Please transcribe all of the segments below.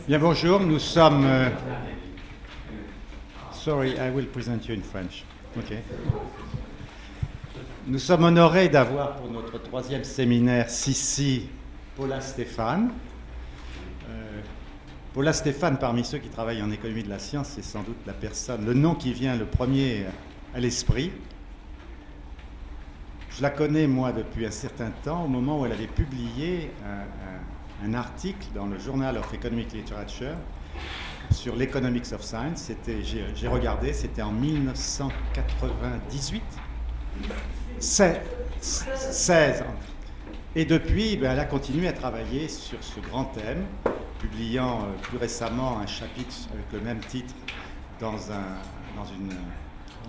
Bien, bonjour, nous sommes... Sorry, I will present you in French. Okay. Nous sommes honorés d'avoir pour notre troisième séminaire SciScI Paula STEPHAN. Paula STEPHAN, parmi ceux qui travaillent en économie de la science, c'est sans doute la personne, le nom qui vient le premier à l'esprit. Je la connais, moi, depuis un certain temps, au moment où elle avait publié un article dans le Journal of Economic Literature sur l'Economics of Science. J'ai regardé, c'était en 1998. 16 ans. Et depuis, elle a continué à travailler sur ce grand thème, publiant plus récemment un chapitre avec le même titre dans une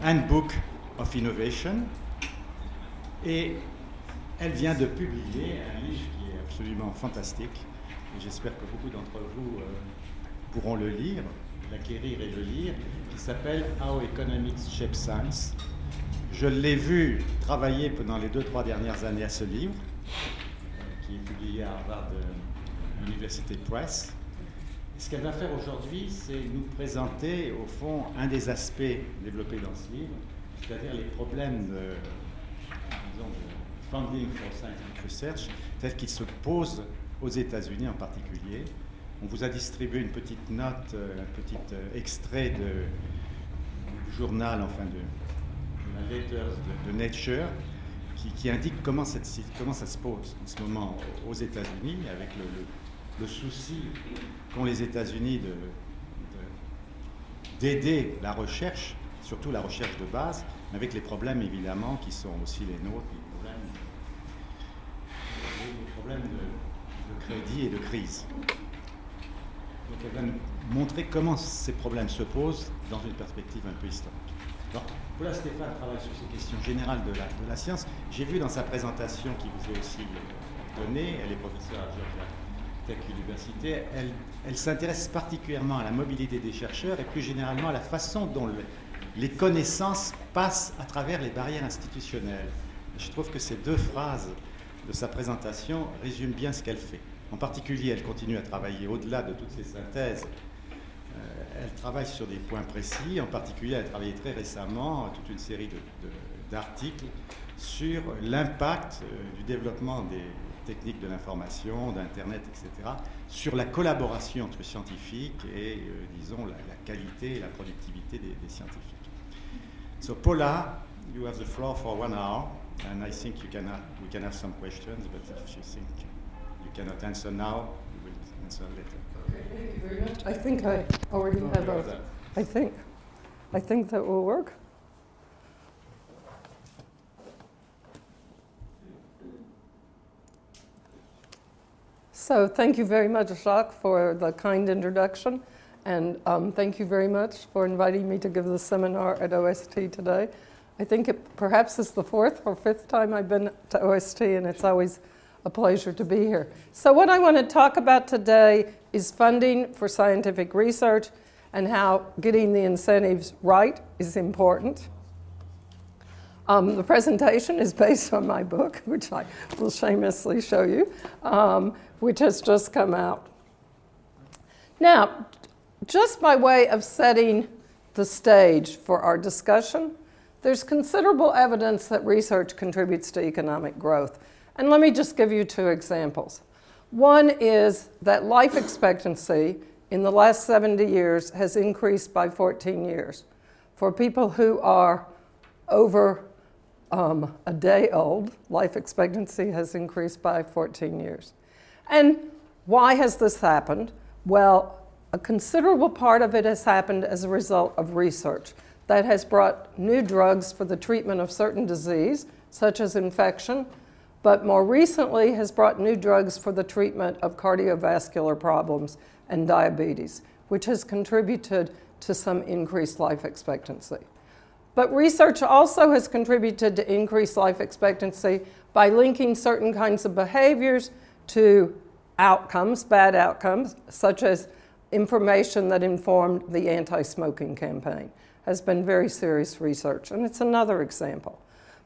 Handbook of Innovation. Et elle vient de publier un livre qui est absolument fantastique. Et j'espère que beaucoup d'entre vous pourront le lire, l'acquérir et le lire, qui s'appelle How Economics Shape Science. Je l'ai vu travailler pendant les 2-3 dernières années à ce livre, qui est publié à Harvard University Press. Et ce qu'elle va faire aujourd'hui, c'est nous présenter, au fond, un des aspects développés dans ce livre, c'est-à-dire les problèmes de funding for scientific research, tels qu'ils se posent aux États-Unis en particulier. On vous a distribué une petite note, un petit extrait du journal, enfin de la Letters de Nature, qui indique comment ça se pose en ce moment aux États-Unis, avec le souci qu'ont les États-Unis d'aider la recherche, surtout la recherche de base, avec les problèmes évidemment qui sont aussi les nôtres, les problèmes de crédit et de crise. Donc elle va nous montrer comment ces problèmes se posent dans une perspective un peu historique. Alors, Paula STEPHAN travaille sur ces questions générales de la science. J'ai vu dans sa présentation qui vous est aussi donnée, elle est professeure à Georgia Tech University, elle s'intéresse particulièrement à la mobilité des chercheurs et plus généralement à la façon dont les connaissances passent à travers les barrières institutionnelles. Je trouve que ces deux phrases de sa présentation résument bien ce qu'elle fait. En particulier, elle continue à travailler au-delà de toutes ces synthèses. Elle travaille sur des points précis. En particulier, elle a travaillé très récemment toute une série d'articles sur l'impact du développement des techniques de l'information, d'Internet, etc., sur la collaboration entre scientifiques et, disons, la qualité et la productivité des scientifiques. So, Paula, you have the floor for 1 hour, and I think we can have some questions, but if you think you cannot answer now, you will answer later. Okay, thank you very much. I think I already have a... I think that will work. So thank you very much, Jacques, for the kind introduction. And thank you very much for inviting me to give the seminar at OST today. I think it perhaps is the 4th or 5th time I've been to OST, and it's always a pleasure to be here. So what I want to talk about today is funding for scientific research and how getting the incentives right is important. The presentation is based on my book, which I will shamelessly show you, which has just come out. Now, just by way of setting the stage for our discussion, there's considerable evidence that research contributes to economic growth. And let me just give you 2 examples. One is that life expectancy in the last 70 years has increased by 14 years. For people who are over a day old, life expectancy has increased by 14 years. And why has this happened? Well, a considerable part of it has happened as a result of research that has brought new drugs for the treatment of certain disease, such as infection, but more recently has brought new drugs for the treatment of cardiovascular problems and diabetes, which has contributed to some increased life expectancy. But research also has contributed to increased life expectancy by linking certain kinds of behaviors to outcomes, bad outcomes, such as information that informed the anti-smoking campaign. Has been very serious research, and it's another example.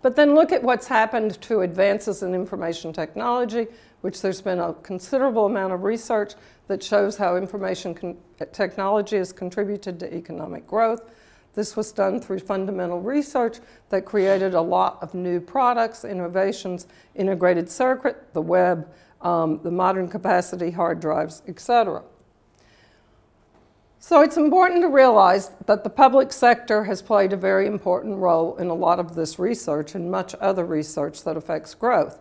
But then look at what's happened to advances in information technology, which there's been a considerable amount of research that shows how information technology has contributed to economic growth. This was done through fundamental research that created a lot of new products, innovations, integrated circuit, the web, the modern capacity hard drives, etc. So it's important to realize that the public sector has played a very important role in a lot of this research and much other research that affects growth.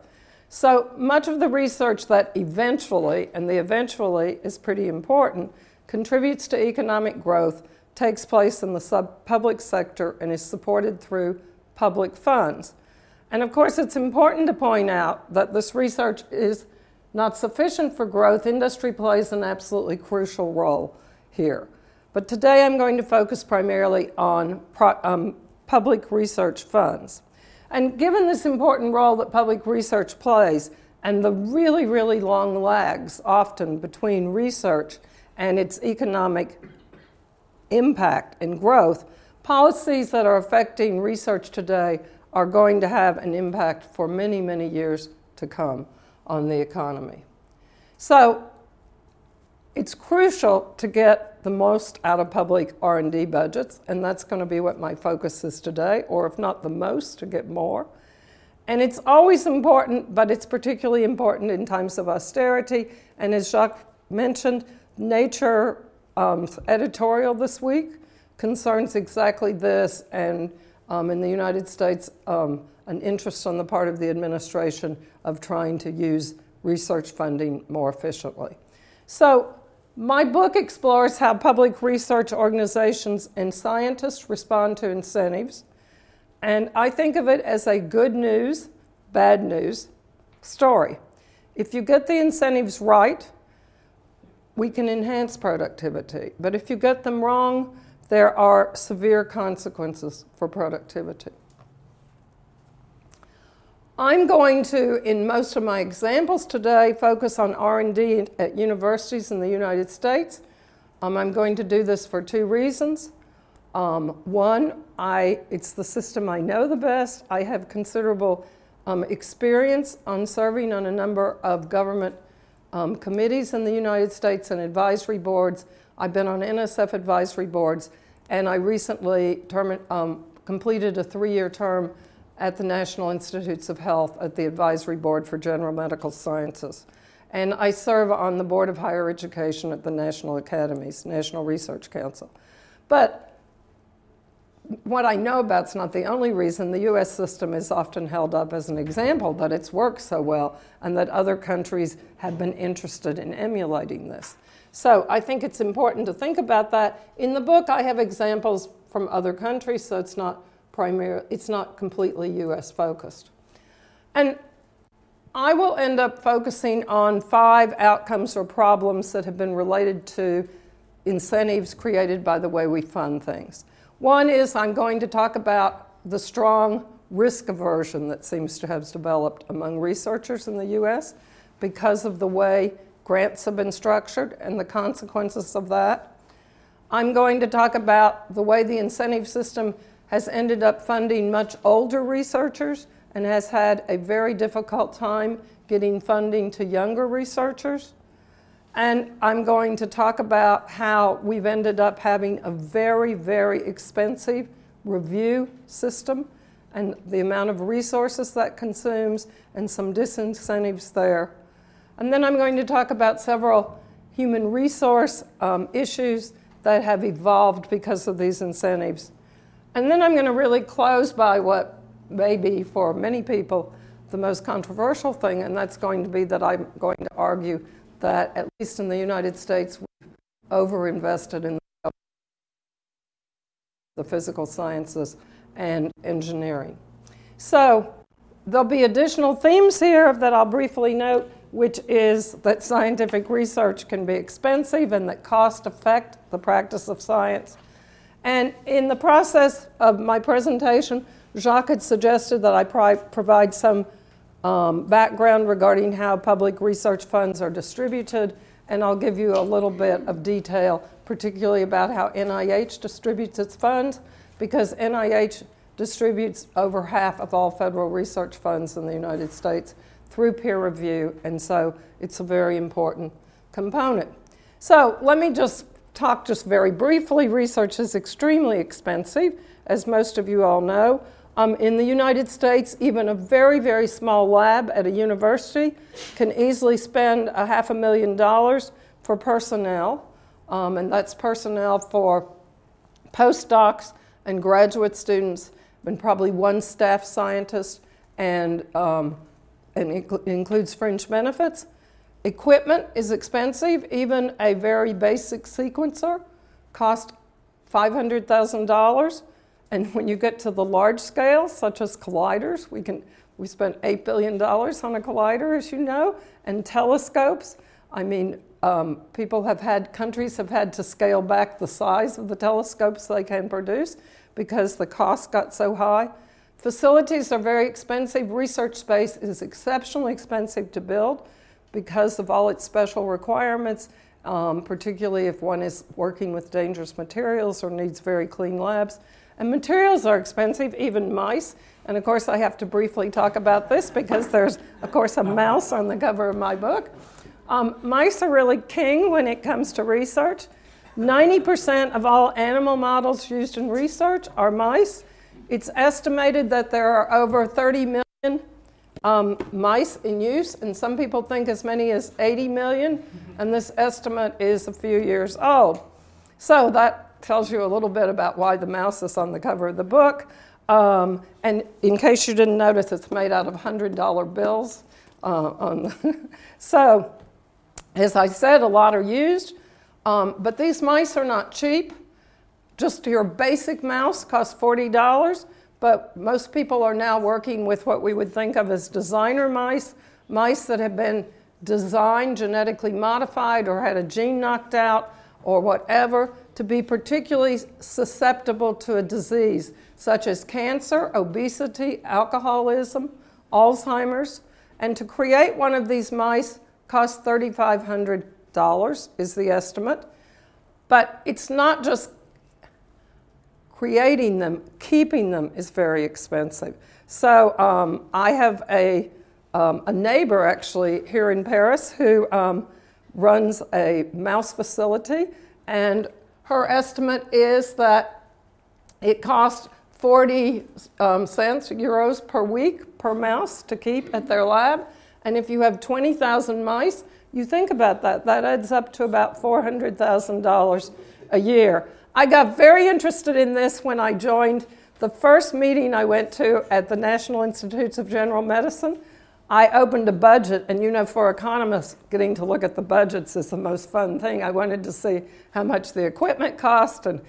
So much of the research that eventually, and the eventually is pretty important, contributes to economic growth, takes place in the public sector and is supported through public funds. And of course, it's important to point out that this research is not sufficient for growth. Industry plays an absolutely crucial role here. But today I'm going to focus primarily on public research funds. And given this important role that public research plays and the really, really long lags often between research and its economic impact and growth, policies that are affecting research today are going to have an impact for many, many years to come on the economy. So it's crucial to get the most out of public R&D budgets, and that's going to be what my focus is today, or if not the most, to get more. And it's always important, but it's particularly important in times of austerity. And as Jacques mentioned, Nature editorial this week concerns exactly this, and in the United States, an interest on the part of the administration of trying to use research funding more efficiently. So my book explores how public research organizations and scientists respond to incentives, and I think of it as a good news, bad news story. If you get the incentives right, we can enhance productivity. But if you get them wrong, there are severe consequences for productivity. I'm going to, in most of my examples today, focus on R&D at universities in the United States. I'm going to do this for two reasons. One, it's the system I know the best. I have considerable experience on serving on a number of government committees in the United States and advisory boards. I've been on NSF advisory boards, and I recently completed a 3-year term at the National Institutes of Health at the Advisory Board for General Medical Sciences. And I serve on the Board of Higher Education at the National Academies, National Research Council. But what I know about is not the only reason. The U.S. system is often held up as an example that it's worked so well and that other countries have been interested in emulating this. So I think it's important to think about that. In the book, I have examples from other countries, so it's not completely U.S. focused. And I will end up focusing on 5 outcomes or problems that have been related to incentives created by the way we fund things. One is I'm going to talk about the strong risk aversion that seems to have developed among researchers in the U.S. because of the way grants have been structured and the consequences of that. I'm going to talk about the way the incentive system has ended up funding much older researchers and has had a very difficult time getting funding to younger researchers. And I'm going to talk about how we've ended up having a very, very expensive review system and the amount of resources that consumes and some disincentives there. And then I'm going to talk about several human resource issues that have evolved because of these incentives. And then I'm going to really close by what may be, for many people, the most controversial thing, and that's going to be that I'm going to argue that, at least in the United States, we've overinvested in the physical sciences and engineering. So there'll be additional themes here that I'll briefly note, which is that scientific research can be expensive and that costs affect the practice of science. And in the process of my presentation, Jacques had suggested that I provide some background regarding how public research funds are distributed, and I'll give you a little bit of detail, particularly about how NIH distributes its funds, because NIH distributes over half of all federal research funds in the United States through peer review, and so it's a very important component. So let me just talk just very briefly. Research is extremely expensive, as most of you all know. In the United States, even a very, very small lab at a university can easily spend $500,000 for personnel, and that's personnel for postdocs and graduate students, and probably one staff scientist, and it includes fringe benefits. Equipment is expensive. Even a very basic sequencer costs $500,000. And when you get to the large scale, such as colliders, we spent $8 billion on a collider, as you know, and telescopes. I mean, countries have had to scale back the size of the telescopes they can produce because the cost got so high. Facilities are very expensive. Research space is exceptionally expensive to build because of all its special requirements, particularly if one is working with dangerous materials or needs very clean labs. And materials are expensive, even mice. And of course, I have to briefly talk about this because there's, of course, a mouse on the cover of my book. Mice are really king when it comes to research. 90% of all animal models used in research are mice. It's estimated that there are over 30 million mice in use, and some people think as many as 80 million, and this estimate is a few years old. So that tells you a little bit about why the mouse is on the cover of the book. And in case you didn't notice, it's made out of $100 bills. So, as I said, a lot are used, but these mice are not cheap. Just your basic mouse costs $40, but most people are now working with what we would think of as designer mice, mice that have been designed, genetically modified, or had a gene knocked out, or whatever, to be particularly susceptible to a disease, such as cancer, obesity, alcoholism, Alzheimer's. And to create one of these mice costs $3,500 is the estimate. But it's not just creating them, keeping them is very expensive. So I have a neighbor actually here in Paris who runs a mouse facility, and her estimate is that it costs 40 euros per week per mouse to keep at their lab. And if you have 20,000 mice, you think about that. That adds up to about $400,000 a year. I got very interested in this when I joined the first meeting I went to at the National Institutes of General Medicine. I opened a budget, and you know, for economists, getting to look at the budgets is the most fun thing. I wanted to see how much the equipment cost, and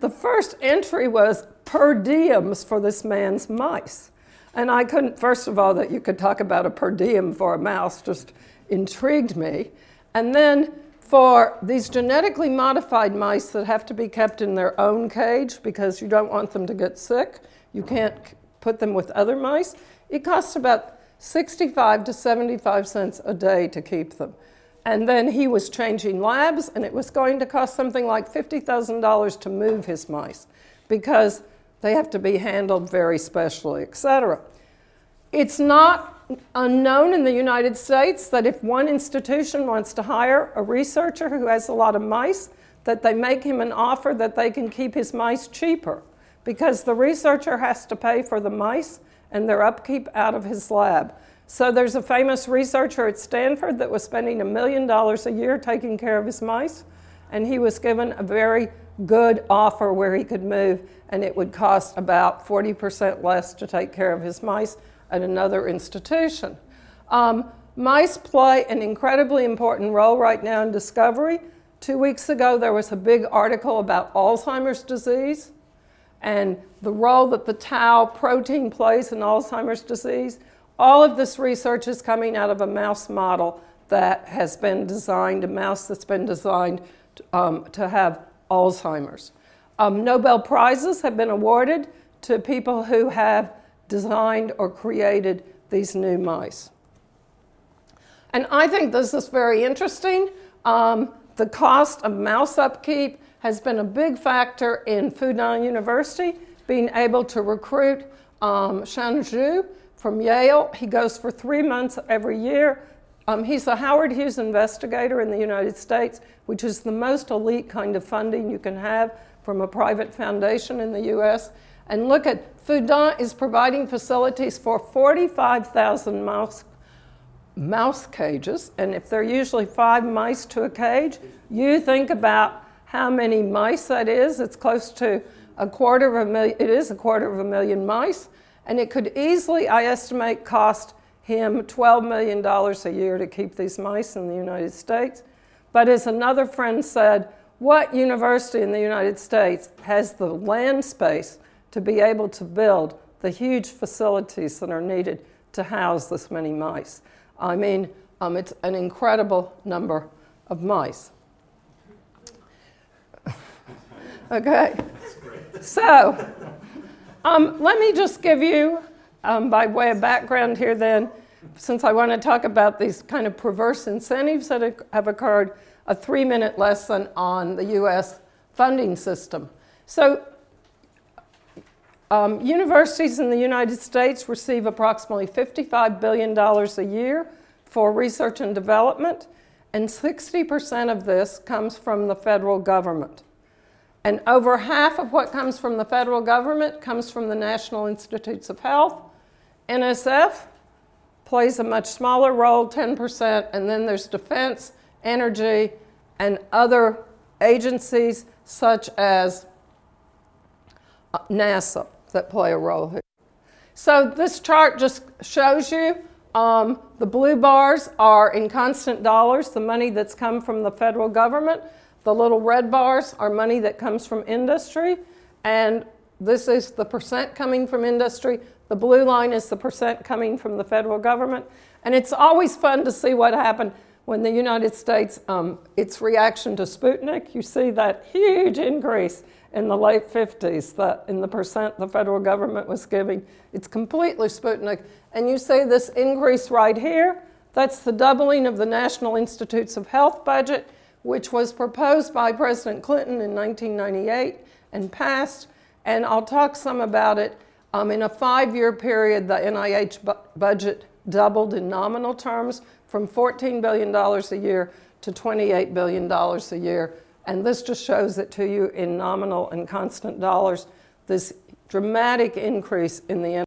the first entry was per diems for this man's mice. And I couldn't, first of all, that you could talk about a per diem for a mouse just intrigued me. And then for these genetically modified mice that have to be kept in their own cage because you don't want them to get sick, you can't put them with other mice, it costs about 65 to 75 cents a day to keep them. And then he was changing labs, and it was going to cost something like $50,000 to move his mice because they have to be handled very specially, etc. It's not unknown in the United States that if one institution wants to hire a researcher who has a lot of mice, that they make him an offer that they can keep his mice cheaper because the researcher has to pay for the mice and their upkeep out of his lab. So there's a famous researcher at Stanford that was spending $1 million a year taking care of his mice, and he was given a very good offer where he could move, and it would cost about 40% less to take care of his mice at another institution. Mice play an incredibly important role right now in discovery. 2 weeks ago, there was a big article about Alzheimer's disease and the role that the tau protein plays in Alzheimer's disease. All of this research is coming out of a mouse model that has been designed, a mouse that's been designed to have Alzheimer's. Nobel Prizes have been awarded to people who have designed or created these new mice. And I think this is very interesting. The cost of mouse upkeep has been a big factor in Fudan University being able to recruit Shan Zhu from Yale. He goes for 3 months every year. He's a Howard Hughes investigator in the United States, which is the most elite kind of funding you can have from a private foundation in the U.S. And look at, Fudan is providing facilities for 45,000 mouse cages. And if there are usually 5 mice to a cage, you think about how many mice that is. It's close to a quarter of a million. It is a quarter of a million mice. And it could easily, I estimate, cost him $12 million a year to keep these mice in the United States. But as another friend said, what university in the United States has the land space to be able to build the huge facilities that are needed to house this many mice? I mean, it's an incredible number of mice. Okay, so let me just give you, by way of background here then, since I want to talk about these kind of perverse incentives that have occurred, a 3-minute lesson on the U.S. funding system. So universities in the United States receive approximately $55 billion a year for research and development, and 60% of this comes from the federal government. And over half of what comes from the federal government comes from the National Institutes of Health. NSF plays a much smaller role, 10%, and then there's defense, energy, and other agencies such as NASA that play a role here. So this chart just shows you the blue bars are in constant dollars, the money that's come from the federal government. The little red bars are money that comes from industry, and this is the percent coming from industry. The blue line is the percent coming from the federal government. And it's always fun to see what happened when the United States, its reaction to Sputnik. You see that huge increase in the late 50s in the percent the federal government was giving. It's completely Sputnik. And you see this increase right here. That's the doubling of the National Institutes of Health budget, which was proposed by President Clinton in 1998 and passed. And I'll talk some about it. In a 5-year period, the NIH budget doubled in nominal terms from $14 billion a year to $28 billion a year. And this just shows it to you in nominal and constant dollars, this dramatic increase in the.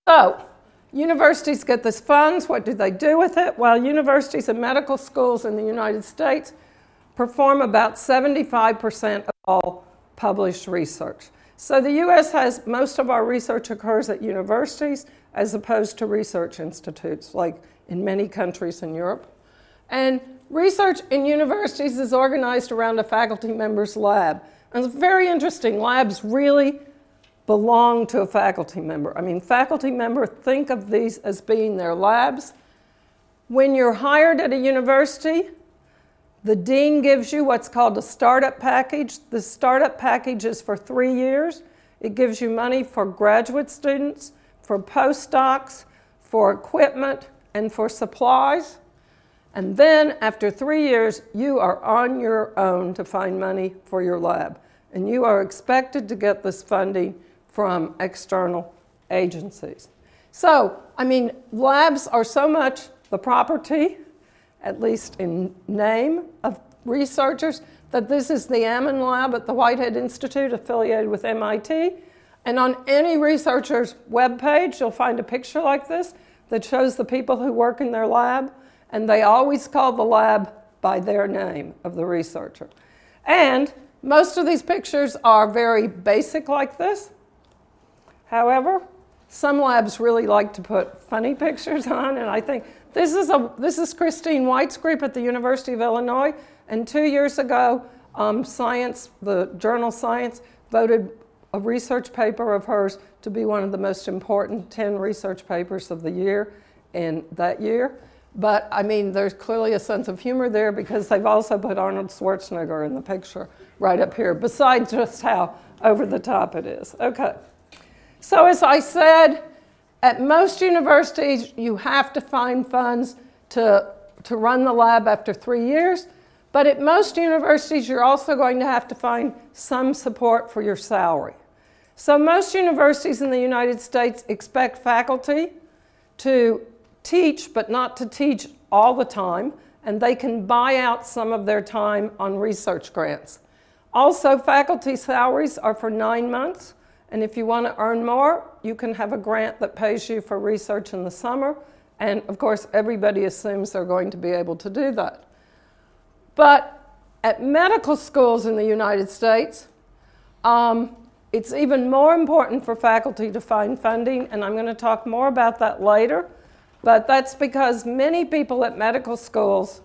So, universities get this funds. What do they do with it? Well, universities and medical schools in the United States perform about 75% of all published research. So the U.S. has most of our research occurs at universities as opposed to research institutes, like in many countries in Europe. And research in universities is organized around a faculty member's lab. And it's very interesting. Labs really belong to a faculty member. I mean, faculty members think of these as being their labs. When you're hired at a university, the dean gives you what's called a startup package. The startup package is for 3 years. It gives you money for graduate students, for postdocs, for equipment, and for supplies. And then after 3 years, you are on your own to find money for your lab. And you are expected to get this funding from external agencies. So, I mean, labs are so much the property, at least in name, of researchers, that this is the Amon lab at the Whitehead Institute affiliated with MIT. And on any researcher's webpage, you'll find a picture like this that shows the people who work in their lab, and they always call the lab by their name of the researcher. And most of these pictures are very basic like this. However, some labs really like to put funny pictures on, and I think this is Christine White's group at the University of Illinois, and 2 years ago, Science, the journal Science, voted a research paper of hers to be one of the most important 10 research papers of the year in that year. But, I mean, there's clearly a sense of humor there because they've also put Arnold Schwarzenegger in the picture right up here, besides just how over the top it is. Okay. So as I said, at most universities, you have to find funds to run the lab after 3 years. But at most universities, you're also going to have to find some support for your salary. So most universities in the United States expect faculty to teach, but not to teach all the time, and they can buy out some of their time on research grants. Also, faculty salaries are for 9 months, and if you want to earn more, you can have a grant that pays you for research in the summer, and of course, everybody assumes they're going to be able to do that. But at medical schools in the United States, it's even more important for faculty to find funding, and I'm going to talk more about that later. But that's because many people at medical schools,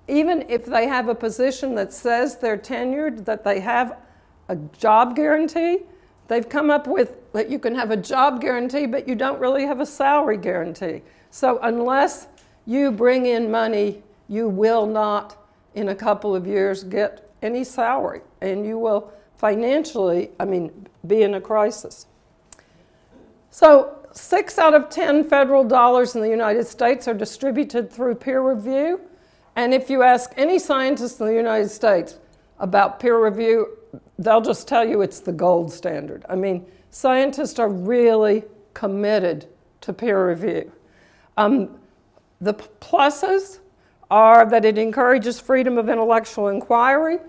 even if they have a position that says they're tenured, that they have a job guarantee, they've come up with that you can have a job guarantee, but you don't really have a salary guarantee. So unless you bring in money, you will not, in a couple of years, get any salary, and you will financially, be in a crisis. So 6 out of 10 federal dollars in the United States are distributed through peer review. And if you ask any scientist in the United States about peer review, they'll just tell you it's the gold standard. Scientists are really committed to peer review. The pluses are that it encourages freedom of intellectual inquiry.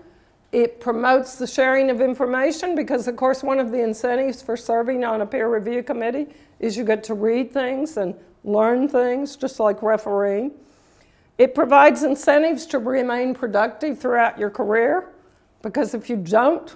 It promotes the sharing of information because, of course, one of the incentives for serving on a peer review committee is you get to read things and learn things, just like refereeing. It provides incentives to remain productive throughout your career because if you don't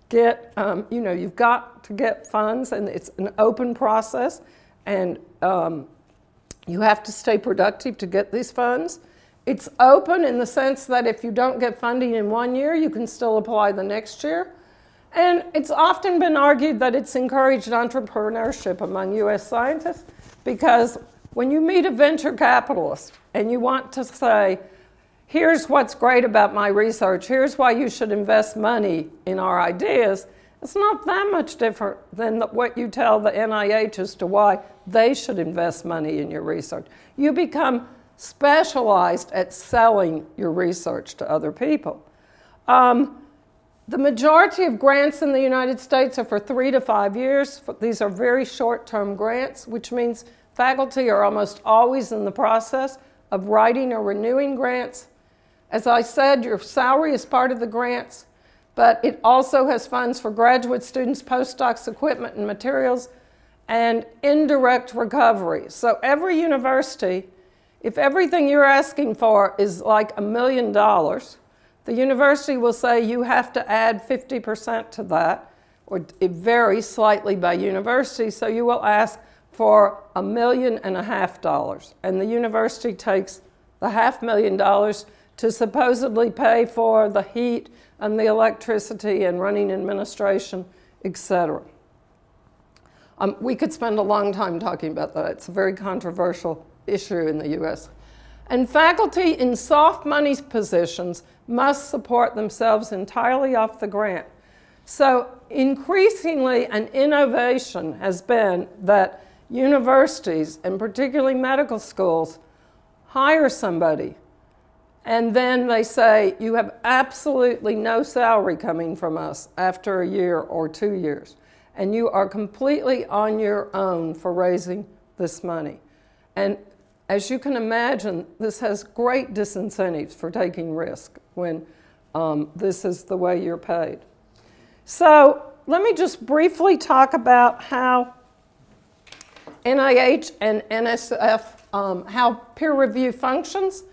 get, you've got to get funds, and it's an open process, and you have to stay productive to get these funds. It's open in the sense that if you don't get funding in 1 year, you can still apply the next year. And it's often been argued that it's encouraged entrepreneurship among U.S. scientists because when you meet a venture capitalist and you want to say, here's what's great about my research, here's why you should invest money in our ideas, it's not that much different than what you tell the NIH as to why they should invest money in your research. You become specialized at selling your research to other people. The majority of grants in the United States are for 3 to 5 years. These are very short-term grants, which means faculty are almost always in the process of writing or renewing grants. As I said, your salary is part of the grants, but it also has funds for graduate students, postdocs, equipment, and materials, and indirect recovery. So every university, if everything you're asking for is like $1 million, the university will say you have to add 50% to that, or it varies slightly by university, so you will ask for $1.5 million, and the university takes the $500,000 to supposedly pay for the heat and the electricity and running administration, etc. We could spend a long time talking about that. It's a very controversial issue in the U.S. And faculty in soft money positions must support themselves entirely off the grant. So increasingly, an innovation has been that universities, and particularly medical schools, hire somebody, and then they say, you have absolutely no salary coming from us after a year or 2 years, and you are completely on your own for raising this money. And as you can imagine, this has great disincentives for taking risk when this is the way you're paid. So let me just briefly talk about how NIH and NSF, how peer review functions.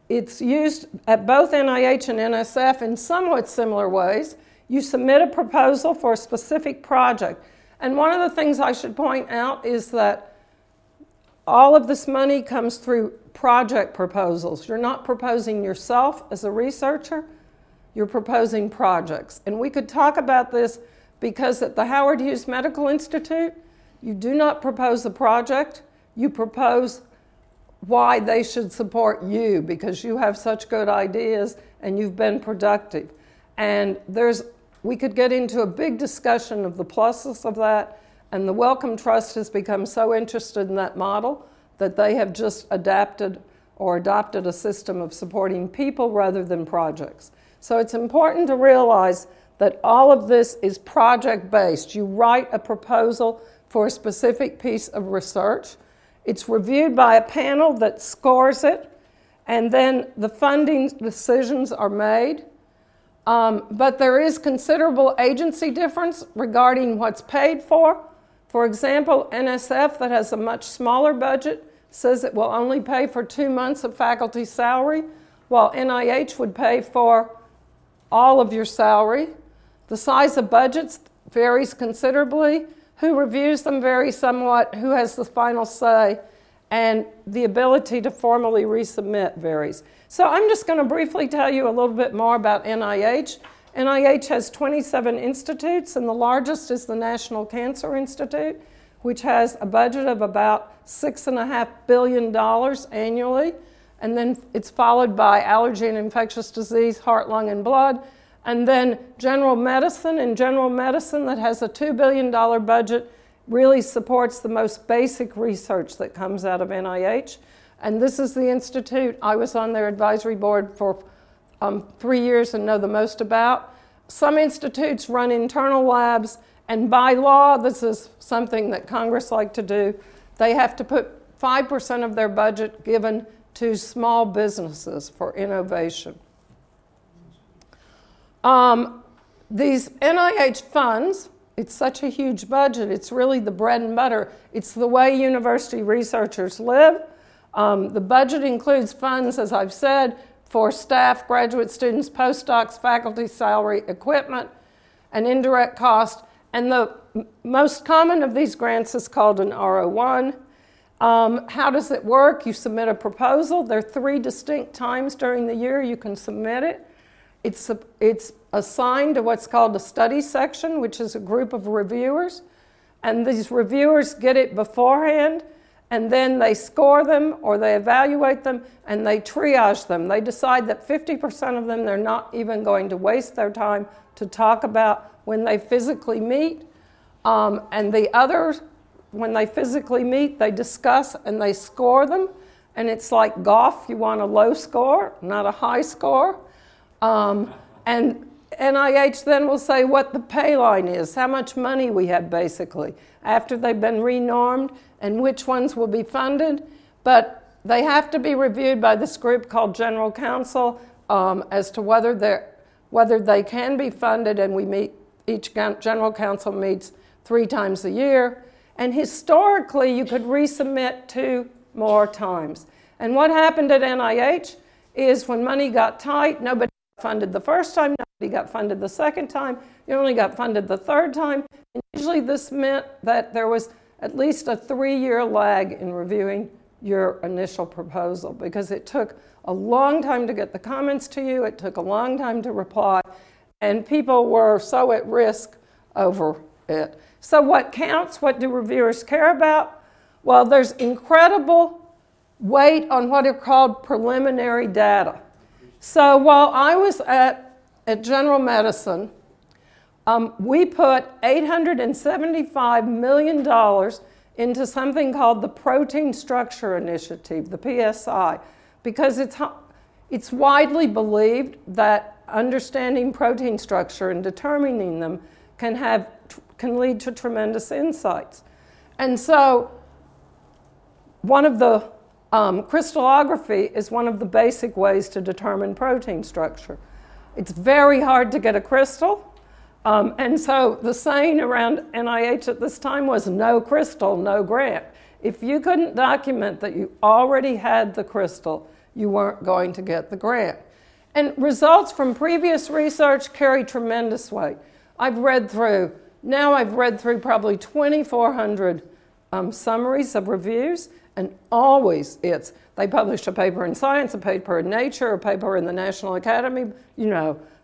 It's used at both NIH and NSF in somewhat similar ways. You submit a proposal for a specific project. And one of the things I should point out is that all of this money comes through project proposals. You're not proposing yourself as a researcher, you're proposing projects. And we could talk about this because at the Howard Hughes Medical Institute, you do not propose a project, you propose why they should support you because you have such good ideas and you've been productive. And we could get into a big discussion of the pluses of that, and the Wellcome Trust has become so interested in that model that they have just adapted or adopted a system of supporting people rather than projects. So it's important to realize that all of this is project-based. You write a proposal for a specific piece of research. It's reviewed by a panel that scores it, and then the funding decisions are made. But there is considerable agency difference regarding what's paid for. For example, NSF, that has a much smaller budget, says it will only pay for 2 months of faculty salary, while NIH would pay for all of your salary. The size of budgets varies considerably. Who reviews them varies somewhat. Who has the final say? And the ability to formally resubmit varies. So I'm just going to briefly tell you a little bit more about NIH. NIH has 27 institutes, and the largest is the National Cancer Institute, which has a budget of about $6.5 billion annually. And then it's followed by allergy and infectious disease, heart, lung, and blood. And then general medicine, and general medicine that has a $2 billion budget really supports the most basic research that comes out of NIH. And this is the institute I was on their advisory board for 3 years and know the most about. Some institutes run internal labs, and by law, this is something that Congress like to do, they have to put 5% of their budget given to small businesses for innovation. These NIH funds, it's such a huge budget, it's really the bread and butter. It's the way university researchers live. The budget includes funds, as I've said, for staff, graduate students, postdocs, faculty salary, equipment, and indirect cost. And the most common of these grants is called an R01. How does it work? You submit a proposal. There are 3 distinct times during the year you can submit it. It's assigned to what's called a study section, which is a group of reviewers. And these reviewers get it beforehand, and then they score them or they evaluate them and they triage them. They decide that 50% of them they're not even going to waste their time to talk about when they physically meet. And the others, when they physically meet, they discuss and they score them. And it's like golf, you want a low score, not a high score. And NIH then will say what the pay line is, how much money we have basically, after they've been renormed, and which ones will be funded. But they have to be reviewed by this group called General Counsel as to whether they can be funded, and we meet, each General Counsel meets 3 times a year. And historically, you could resubmit 2 more times. And what happened at NIH is when money got tight, nobody got funded the first time, nobody got funded the second time, you only got funded the 3rd time. And usually this meant that there was at least a 3-year lag in reviewing your initial proposal, because it took a long time to get the comments to you, it took a long time to reply, and people were so at risk over it. So what counts? What do reviewers care about? Well, there's incredible weight on what are called preliminary data. So while I was at General Medicine, we put $875 million into something called the Protein Structure Initiative, the PSI, because it's widely believed that understanding protein structure and determining them can lead to tremendous insights. And so one of the crystallography is one of the basic ways to determine protein structure. It's very hard to get a crystal. And so the saying around NIH at this time was no crystal, no grant. If you couldn't document that you already had the crystal, you weren't going to get the grant. And results from previous research carry tremendous weight. I've read through probably 2,400 summaries of reviews, and always they published a paper in Science, a paper in Nature, a paper in the National Academy,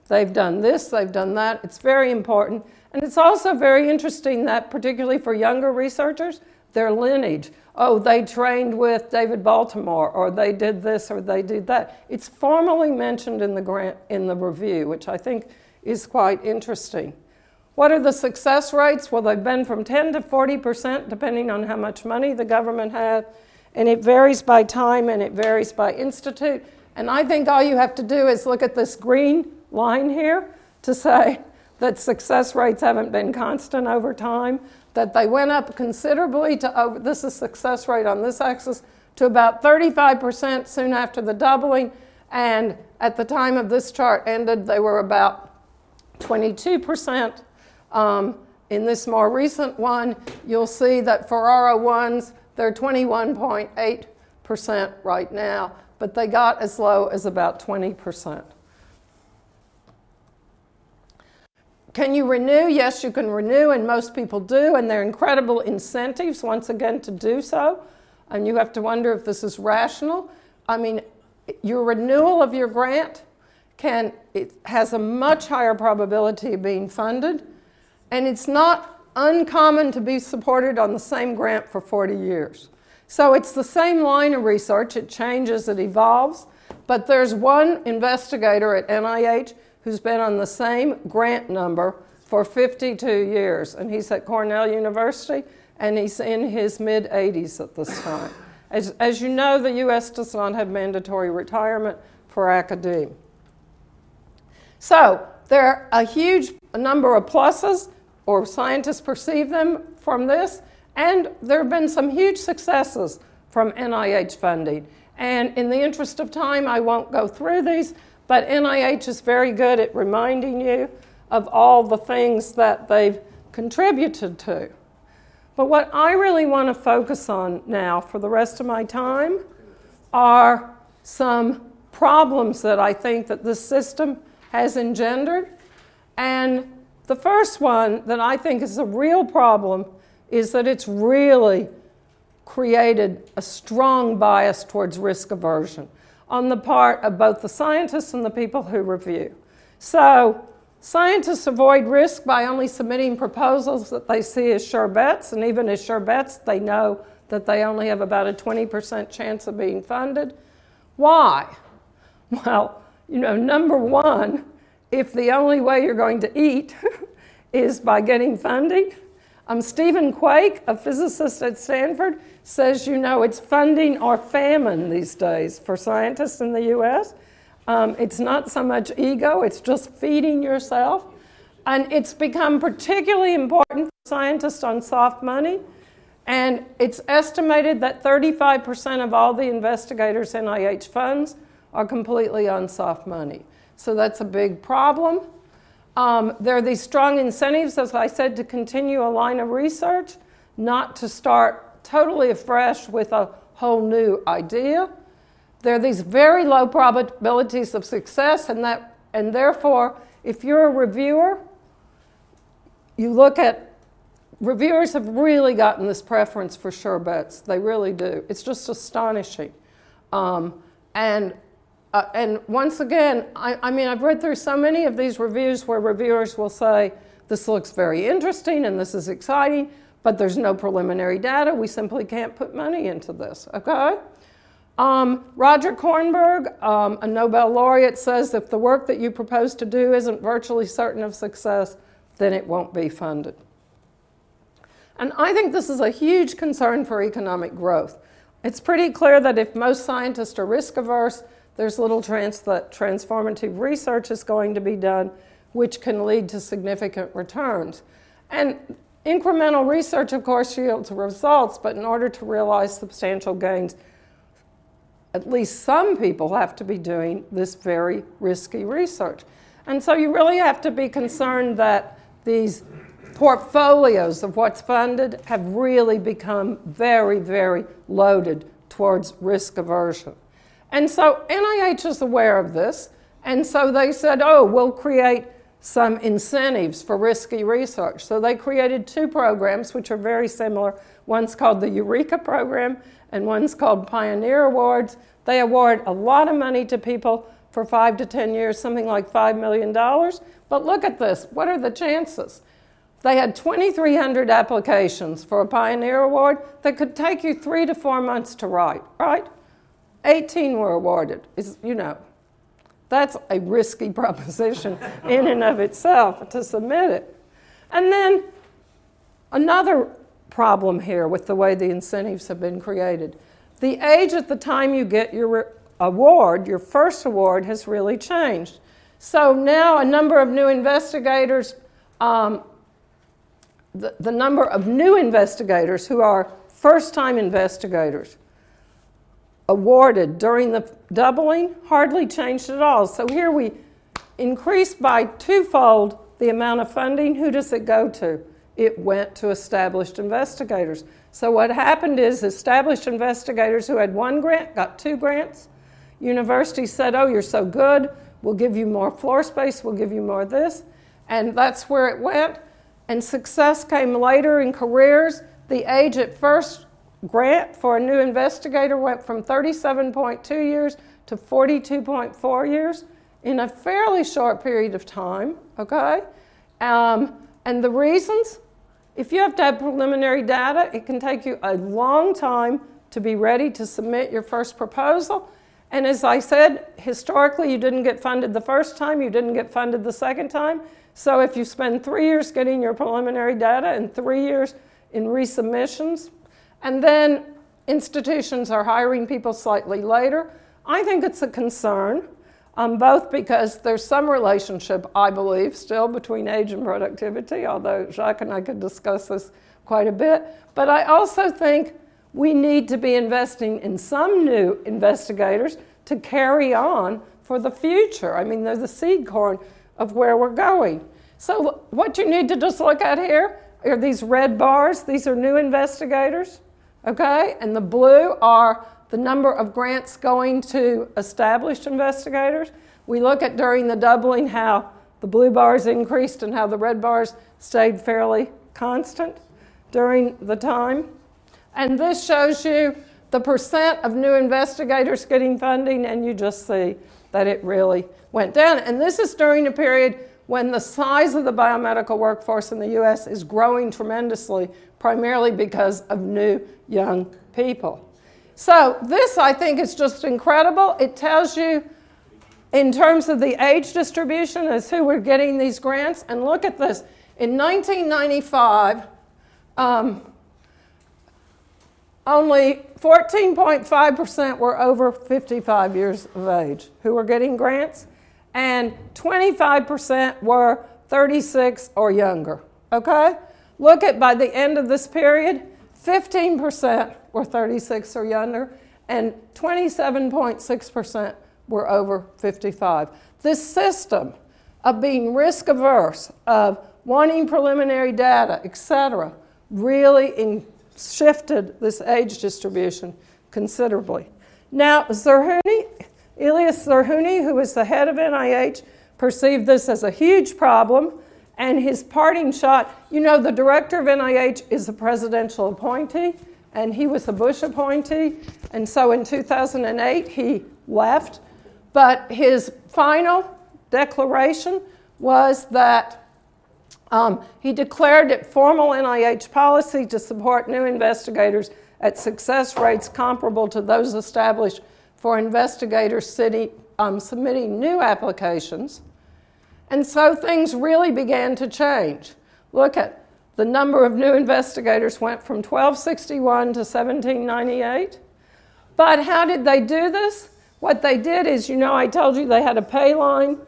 they've done this, they've done that. It's very important. And it's also very interesting that, particularly for younger researchers, their lineage. Oh, they trained with David Baltimore, or they did this, or they did that. It's formally mentioned in the review, which I think is quite interesting. What are the success rates? Well, they've been from 10 to 40%, depending on how much money the government had. And it varies by time and it varies by institute. And I think all you have to do is look at this green line here to say that success rates haven't been constant over time, that they went up considerably to, this is success rate on this axis, to about 35% soon after the doubling. And at the time of this chart ended, they were about 22%. In this more recent one, you'll see that for R01s, they're 21.8% right now, but they got as low as about 20%. Can you renew? Yes, you can renew, and most people do, and there are incredible incentives, once again, to do so. And you have to wonder if this is rational. I mean, your renewal of your grant it has a much higher probability of being funded, and it's not uncommon to be supported on the same grant for 40 years. So it's the same line of research. It changes, it evolves, but there's one investigator at NIH who's been on the same grant number for 52 years, and he's at Cornell University, and he's in his mid-80s at this time. As you know, the U.S. does not have mandatory retirement for academia. So there are a huge number of pluses, or scientists perceive them from this, and there have been some huge successes from NIH funding. And in the interest of time, I won't go through these, but NIH is very good at reminding you of all the things that they've contributed to. But what I really want to focus on now for the rest of my time are some problems that I think that this system has engendered. And the first one that I think is a real problem is that it's really created a strong bias towards risk aversion on the part of both the scientists and the people who review. So scientists avoid risk by only submitting proposals that they see as sure bets, and even as sure bets, they know that they only have about a 20% chance of being funded. Why? Well, number one, if the only way you're going to eat is by getting funding, Stephen Quake, a physicist at Stanford, says, it's funding or famine these days for scientists in the U.S. It's not so much ego, it's just feeding yourself. And it's become particularly important for scientists on soft money. And it's estimated that 35% of all the investigators NIH funds are completely on soft money. So that's a big problem. There are these strong incentives, as I said, to continue a line of research, not to start totally afresh with a whole new idea. There are these very low probabilities of success, and therefore, if you're a reviewer, you look at reviewers have really gotten this preference for sure bets. They really do. It's just astonishing. And once again, I've read through so many of these reviews where reviewers will say, this looks very interesting and this is exciting, but there's no preliminary data. We simply can't put money into this, okay? Roger Kornberg, a Nobel laureate, says if the work that you propose to do isn't virtually certain of success, then it won't be funded. And I think this is a huge concern for economic growth. It's pretty clear that if most scientists are risk averse, there's little chance that transformative research is going to be done, which can lead to significant returns. And incremental research, of course, yields results, but in order to realize substantial gains, at least some people have to be doing this very risky research. And so you really have to be concerned that these portfolios of what's funded have really become very, very loaded towards risk aversion. And so NIH is aware of this, and so they said, we'll create some incentives for risky research. So they created two programs which are very similar. One's called the Eureka program, and one's called Pioneer Awards. They award a lot of money to people for 5 to 10 years, something like $5 million. But look at this. What are the chances? They had 2,300 applications for a Pioneer Award that could take you 3 to 4 months to write, right? 18 were awarded. That's a risky proposition in and of itself to submit it. And then another problem here with the way the incentives have been created. the age at the time you get your award, your first award, has really changed. So now a number of new investigators, the number of new investigators who are first-time investigators awarded during the doubling hardly changed at all. So here we increased by twofold the amount of funding. Who does it go to? It went to established investigators. So what happened is established investigators who had one grant got 2 grants. Universities said, oh, you're so good, we'll give you more floor space, we'll give you more of this. And that's where it went. And success came later in careers. The age at first grant for a new investigator went from 37.2 years to 42.4 years in a fairly short period of time, okay? And the reasons, if you have to have preliminary data, it can take you a long time to be ready to submit your first proposal. And as I said, historically, you didn't get funded the first time, you didn't get funded the second time. So if you spend 3 years getting your preliminary data and 3 years in resubmissions, and then institutions are hiring people slightly later, I think it's a concern, both because there's some relationship, I believe, still between age and productivity, although Jacques and I could discuss this quite a bit. But I also think we need to be investing in some new investigators to carry on for the future. I mean, they're the seed corn of where we're going. So what you need to just look at here are these red bars. These are new investigators, okay? And the blue are the number of grants going to established investigators. We look at during the doubling how the blue bars increased and how the red bars stayed fairly constant during the time. And this shows you the percent of new investigators getting funding, and you just see that it really went down. And this is during a period when the size of the biomedical workforce in the U.S. is growing tremendously, primarily because of new young people. So this, I think, is just incredible. It tells you, in terms of the age distribution, as who were getting these grants. And look at this. In 1995, only 14.5% were over 55 years of age who were getting grants, and 25% were 36 or younger, okay? Look at, by the end of this period, 15% were 36 or younger, and 27.6% were over 55. This system of being risk averse, of wanting preliminary data, etc., really shifted this age distribution considerably. Now, Elias Zerhouni, who was the head of NIH, perceived this as a huge problem, and his parting shot, you know, the director of NIH is a presidential appointee, and he was a Bush appointee, and so in 2008 he left. But his final declaration was that he declared it formal NIH policy to support new investigators at success rates comparable to those established for investigators submitting new applications. And so things really began to change. Look at the number of new investigators went from 1261 to 1798. But how did they do this? What they did is, you know, I told you they had a pay line.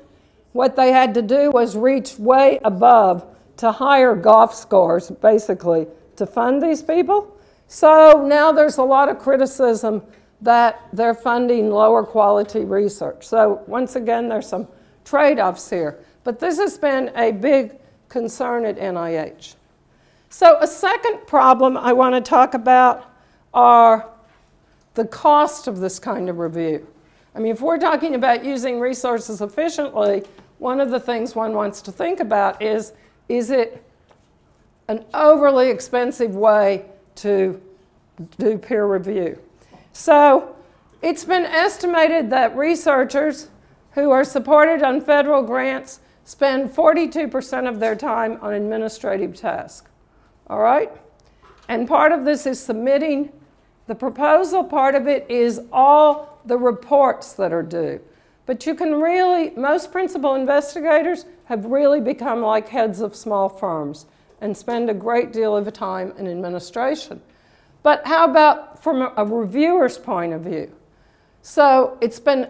What they had to do was reach way above to higher golf scores, basically, to fund these people. So now there's a lot of criticism that they're funding lower quality research. So once again, there's some trade-offs here. But this has been a big concern at NIH. So a second problem I want to talk about are the cost of this kind of review. I mean, if we're talking about using resources efficiently, one of the things one wants to think about is it an overly expensive way to do peer review? So it's been estimated that researchers who are supported on federal grants spend 42% of their time on administrative tasks. All right? And part of this is submitting the proposal. Part of it is all the reports that are due. But you can really, most principal investigators have really become like heads of small firms and spend a great deal of time in administration. But how about from a reviewer's point of view? So it's been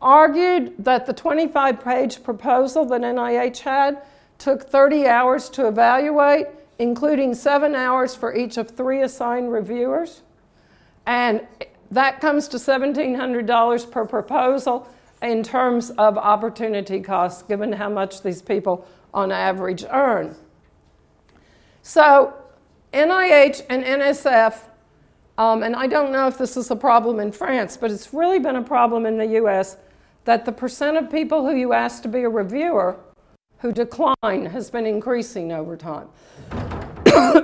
argued that the 25-page proposal that NIH had took 30 hours to evaluate, including 7 hours for each of 3 assigned reviewers. And that comes to $1,700 per proposal in terms of opportunity costs, given how much these people on average earn. So NIH and NSF, and I don't know if this is a problem in France, but it's really been a problem in the US, that the percent of people who you ask to be a reviewer who decline has been increasing over time.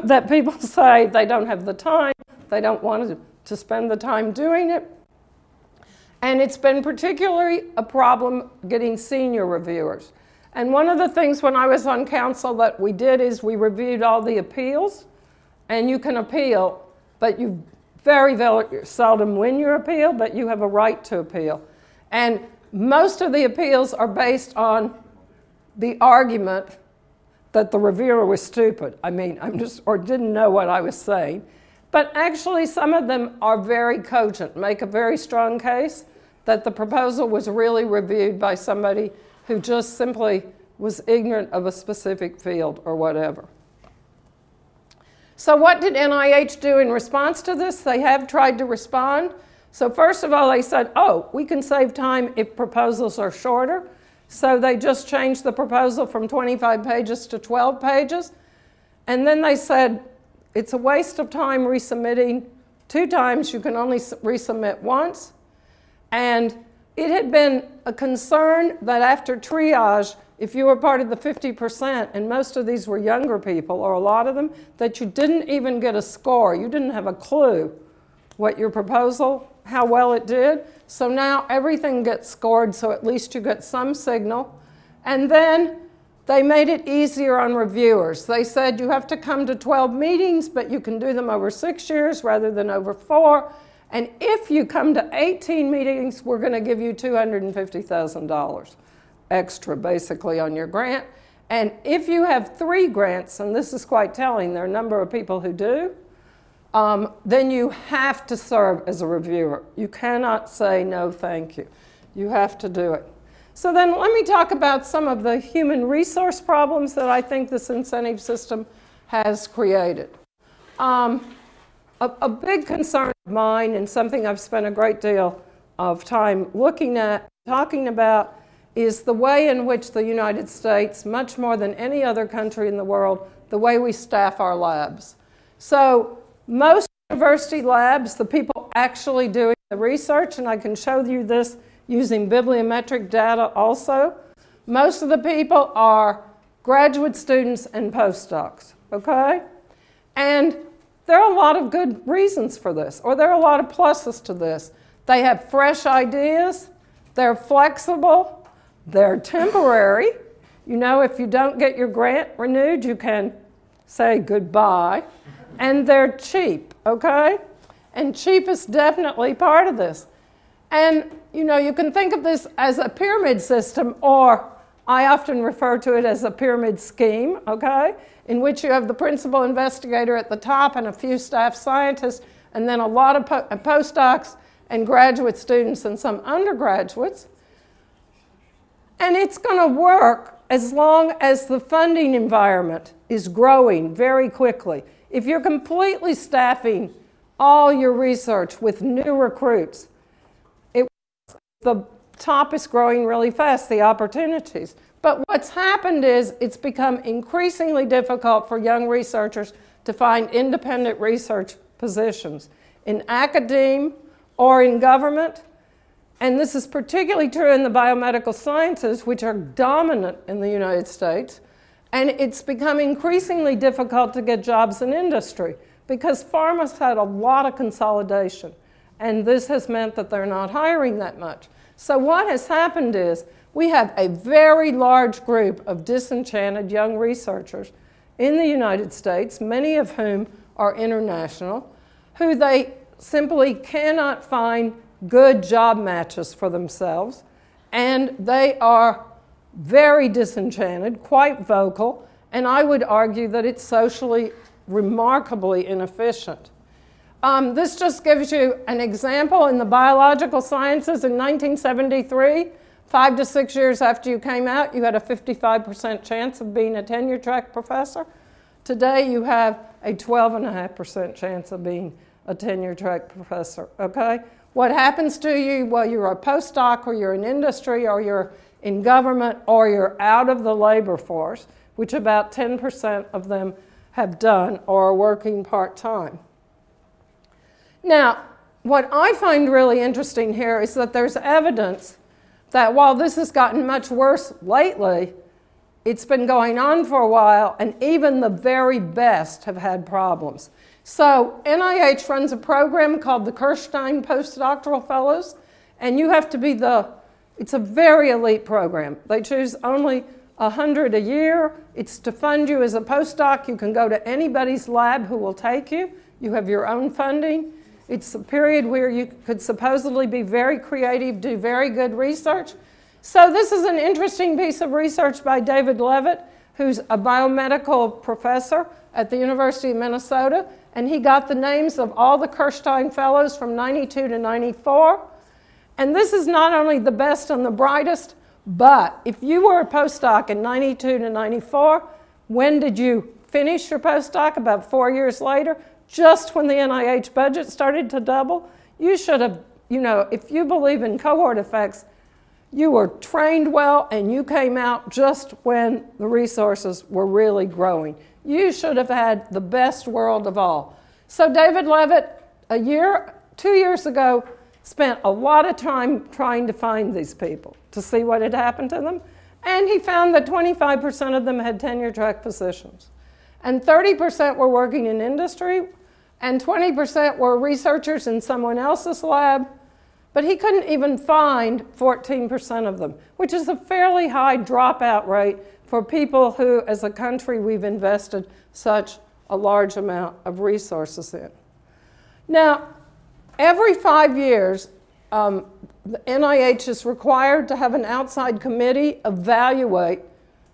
That people say they don't have the time, they don't want to spend the time doing it. And it's been particularly a problem getting senior reviewers. And one of the things when I was on council that we did is we reviewed all the appeals, and you can appeal, but you very, very seldom win your appeal, but you have a right to appeal. And most of the appeals are based on the argument that the reviewer was stupid. Or didn't know what I was saying. But actually, some of them are very cogent, make a very strong case that the proposal was really reviewed by somebody who just simply was ignorant of a specific field or whatever. So what did NIH do in response to this? They have tried to respond. So first of all, they said, oh, we can save time if proposals are shorter. So they just changed the proposal from 25 pages to 12 pages. And then they said, it's a waste of time resubmitting 2 times. You can only resubmit once. And it had been a concern that after triage, if you were part of the 50%, and most of these were younger people, or a lot of them, that you didn't even get a score. You didn't have a clue what your proposal, how well it did. So now everything gets scored, so at least you get some signal. And then they made it easier on reviewers. They said you have to come to 12 meetings, but you can do them over 6 years rather than over 4. And if you come to 18 meetings, we're going to give you $250,000 extra, basically, on your grant. And if you have 3 grants, and this is quite telling, there are a number of people who do, then you have to serve as a reviewer. You cannot say no, thank you. You have to do it. So then let me talk about some of the human resource problems that I think this incentive system has created. A big concern of mine, and something I've spent a great deal of time looking at, talking about, is the way in which the United States, much more than any other country in the world, the way we staff our labs. So most university labs, the people actually doing the research, and I can show you this using bibliometric data also, most of the people are graduate students and postdocs, okay? And there are a lot of good reasons for this, or there are a lot of pluses to this. They have fresh ideas, they're flexible, they're temporary. You know, if you don't get your grant renewed, you can say goodbye. And they're cheap, okay? And cheap is definitely part of this. And, you know, you can think of this as a pyramid system, or I often refer to it as a pyramid scheme, okay? In which you have the principal investigator at the top and a few staff scientists, and then a lot of postdocs and graduate students and some undergraduates. And it's going to work as long as the funding environment is growing very quickly. If you're completely staffing all your research with new recruits, the top is growing really fast, the opportunities. But what's happened is it's become increasingly difficult for young researchers to find independent research positions in academia or in government. And this is particularly true in the biomedical sciences, which are dominant in the United States. And it's become increasingly difficult to get jobs in industry because pharma's had a lot of consolidation. And this has meant that they're not hiring that much. So what has happened is we have a very large group of disenchanted young researchers in the United States, many of whom are international, who they simply cannot find good job matches for themselves. And they are very disenchanted, quite vocal, and I would argue that it's socially remarkably inefficient. this just gives you an example in the biological sciences in 1973. 5 to 6 years after you came out, you had a 55% chance of being a tenure-track professor. Today, you have a 12.5% chance of being a tenure-track professor, okay? What happens to you while you're a postdoc or you're in industry or you're in government or you're out of the labor force, which about 10% of them have done or are working part-time. Now, what I find really interesting here is that there's evidence that while this has gotten much worse lately, it's been going on for a while, and even the very best have had problems. So NIH runs a program called the Kirstein Postdoctoral Fellows, and you have to be it's a very elite program. They choose only 100 a year. It's to fund you as a postdoc. You can go to anybody's lab who will take you. You have your own funding. It's a period where you could supposedly be very creative, do very good research. So this is an interesting piece of research by David Levitt, who's a biomedical professor at the University of Minnesota, and he got the names of all the Kirstein Fellows from 92 to 94. And this is not only the best and the brightest, but if you were a postdoc in 92 to 94, when did you finish your postdoc? About 4 years later, just when the NIH budget started to double. You should have, if you believe in cohort effects, you were trained well and you came out just when the resources were really growing. You should have had the best world of all. So David Levitt, 2 years ago, spent a lot of time trying to find these people to see what had happened to them. And he found that 25% of them had tenure-track positions. And 30% were working in industry, and 20% were researchers in someone else's lab. But he couldn't even find 14% of them, which is a fairly high dropout rate for people who, as a country, we've invested such a large amount of resources in. Now, every 5 years, the NIH is required to have an outside committee evaluate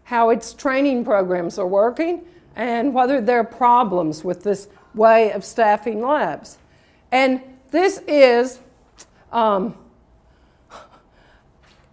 how its training programs are working and whether there are problems with this way of staffing labs. And this is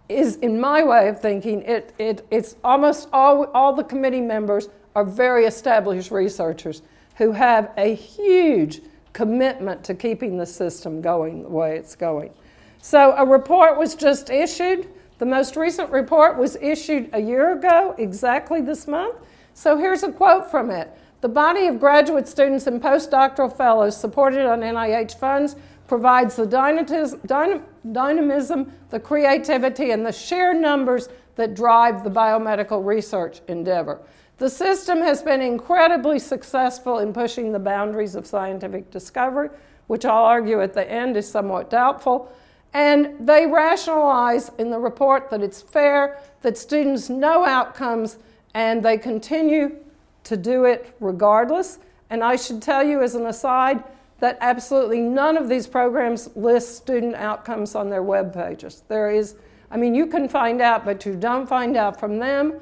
in my way of thinking, it's almost all the committee members are very established researchers who have a huge commitment to keeping the system going the way it's going. So a report was just issued. The most recent report was issued a year ago, exactly this month. So here's a quote from it. The body of graduate students and postdoctoral fellows supported on NIH funds provides the dynamism, the creativity, and the sheer numbers that drive the biomedical research endeavor. The system has been incredibly successful in pushing the boundaries of scientific discovery, which I'll argue at the end is somewhat doubtful. And they rationalize in the report that it's fair, that students know outcomes, and they continue to do it regardless. And I should tell you as an aside that absolutely none of these programs list student outcomes on their web pages. You can find out, but you don't find out from them.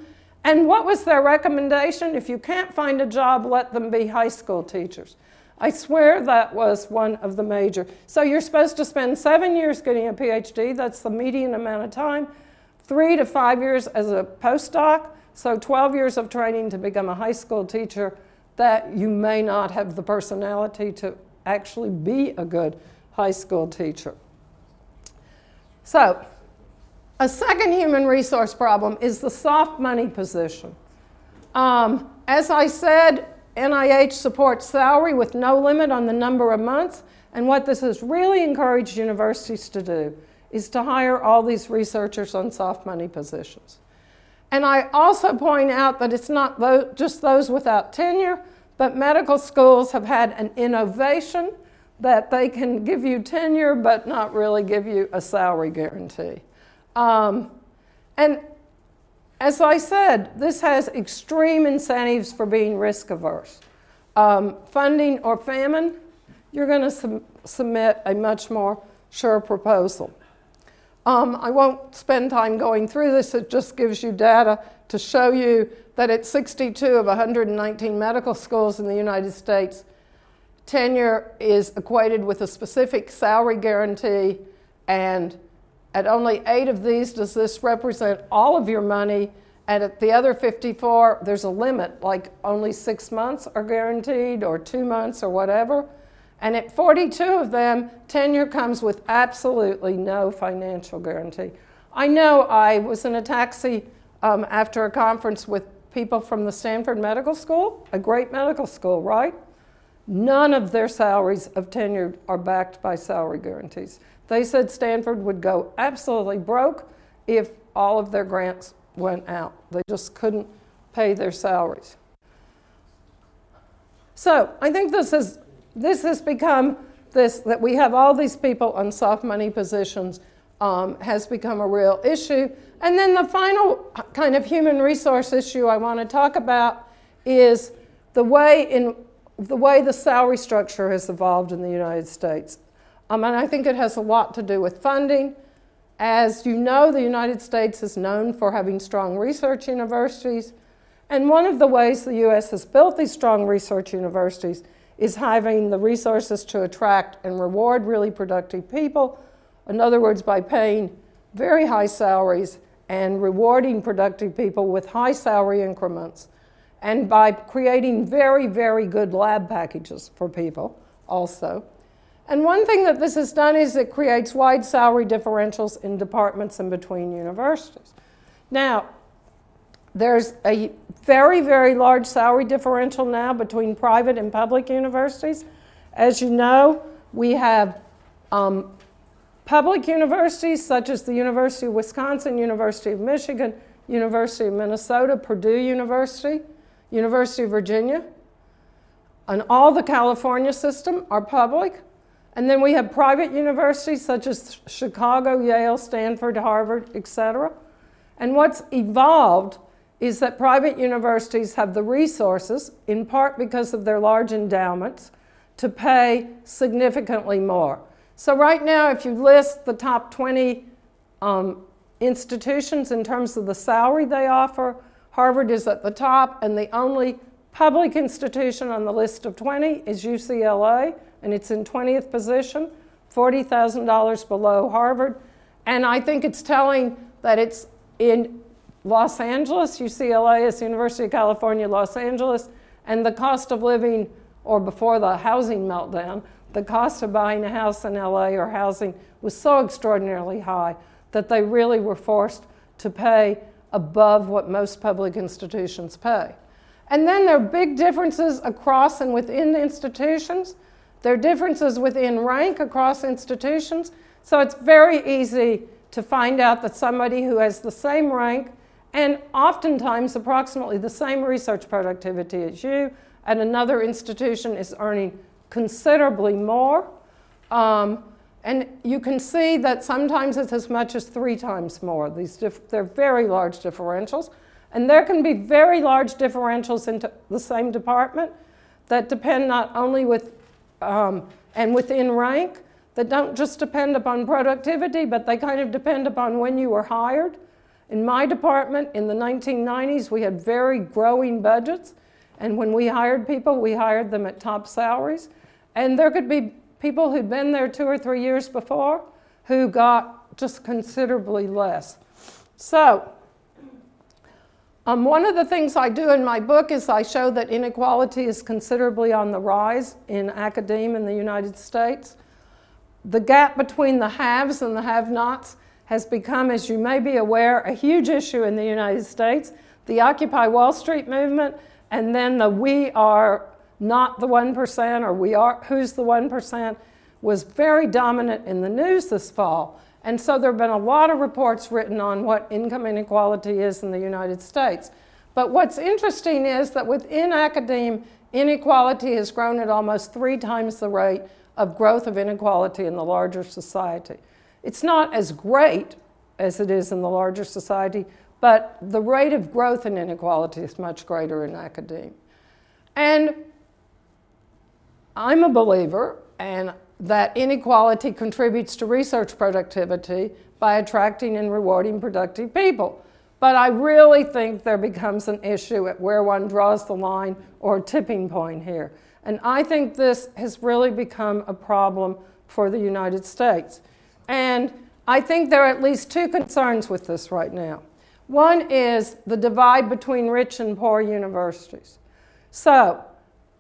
And what was their recommendation? If you can't find a job, let them be high school teachers. I swear that was one of the major. So you're supposed to spend 7 years getting a PhD. That's the median amount of time. 3 to 5 years as a postdoc. So 12 years of training to become a high school teacher that you may not have the personality to actually be a good high school teacher. So a second human resource problem is the soft money position. As I said, NIH supports salary with no limit on the number of months, and what this has really encouraged universities to do is to hire all these researchers on soft money positions. And I also point out that it's not just those without tenure, but medical schools have had an innovation that they can give you tenure but not really give you a salary guarantee. And as I said, this has extreme incentives for being risk averse. Funding or famine, you're going to submit a much more sure proposal. I won't spend time going through this. It just gives you data to show you that at 62 of 119 medical schools in the United States, tenure is equated with a specific salary guarantee, and at only 8 of these does this represent all of your money, and at the other 54, there's a limit, like only 6 months are guaranteed, or 2 months, or whatever. And at 42 of them, tenure comes with absolutely no financial guarantee. I know I was in a taxi after a conference with people from the Stanford Medical School, a great medical school, right? None of their salaries of tenure are backed by salary guarantees. They said Stanford would go absolutely broke if all of their grants went out. They just couldn't pay their salaries. So I think this has become this, that we have all these people on soft money positions has become a real issue. And then the final kind of human resource issue I want to talk about is the way the salary structure has evolved in the United States. And I think it has a lot to do with funding. As you know, the United States is known for having strong research universities. And one of the ways the U.S. has built these strong research universities is having the resources to attract and reward really productive people. In other words, by paying very high salaries and rewarding productive people with high salary increments, and by creating very, very good lab packages for people also. And one thing that this has done is it creates wide salary differentials in departments and between universities. Now, there's a very, very large salary differential now between private and public universities. As you know, we have public universities such as the University of Wisconsin, University of Michigan, University of Minnesota, Purdue University, University of Virginia, and all the California system are public. And then we have private universities such as Chicago, Yale, Stanford, Harvard, etc. And what's evolved is that private universities have the resources, in part because of their large endowments, to pay significantly more. So right now, if you list the top 20 institutions in terms of the salary they offer, Harvard is at the top, and the only public institution on the list of 20 is UCLA, and it's in 20th position, $40,000 below Harvard. And I think it's telling that it's in Los Angeles. UCLA is the University of California, Los Angeles, and the cost of living, or before the housing meltdown, the cost of buying a house in LA or housing was so extraordinarily high that they really were forced to pay above what most public institutions pay. And then there are big differences across and within the institutions. There are differences within rank across institutions. So it's very easy to find out that somebody who has the same rank and oftentimes approximately the same research productivity as you at another institution is earning considerably more. And you can see that sometimes it's as much as 3 times more. They're very large differentials. And there can be very large differentials into the same department that depend not only and within rank, that don't just depend upon productivity, but they kind of depend upon when you were hired. In my department, in the 1990s, we had very growing budgets. And when we hired people, we hired them at top salaries. And there could be people who'd been there 2 or 3 years before who got just considerably less. So one of the things I do in my book is I show that inequality is considerably on the rise in academia in the United States. The gap between the haves and the have-nots has become, as you may be aware, a huge issue in the United States. The Occupy Wall Street movement, and then the we are not the 1%, or we are who's the 1%, was very dominant in the news this fall. And so there have been a lot of reports written on what income inequality is in the United States. But what's interesting is that within academia, inequality has grown at almost 3 times the rate of growth of inequality in the larger society. It's not as great as it is in the larger society, but the rate of growth in inequality is much greater in academia. And I'm a believer that inequality contributes to research productivity by attracting and rewarding productive people. But I really think there becomes an issue at where one draws the line or a tipping point here. And I think this has really become a problem for the United States. And I think there are at least two concerns with this right now. One is the divide between rich and poor universities. So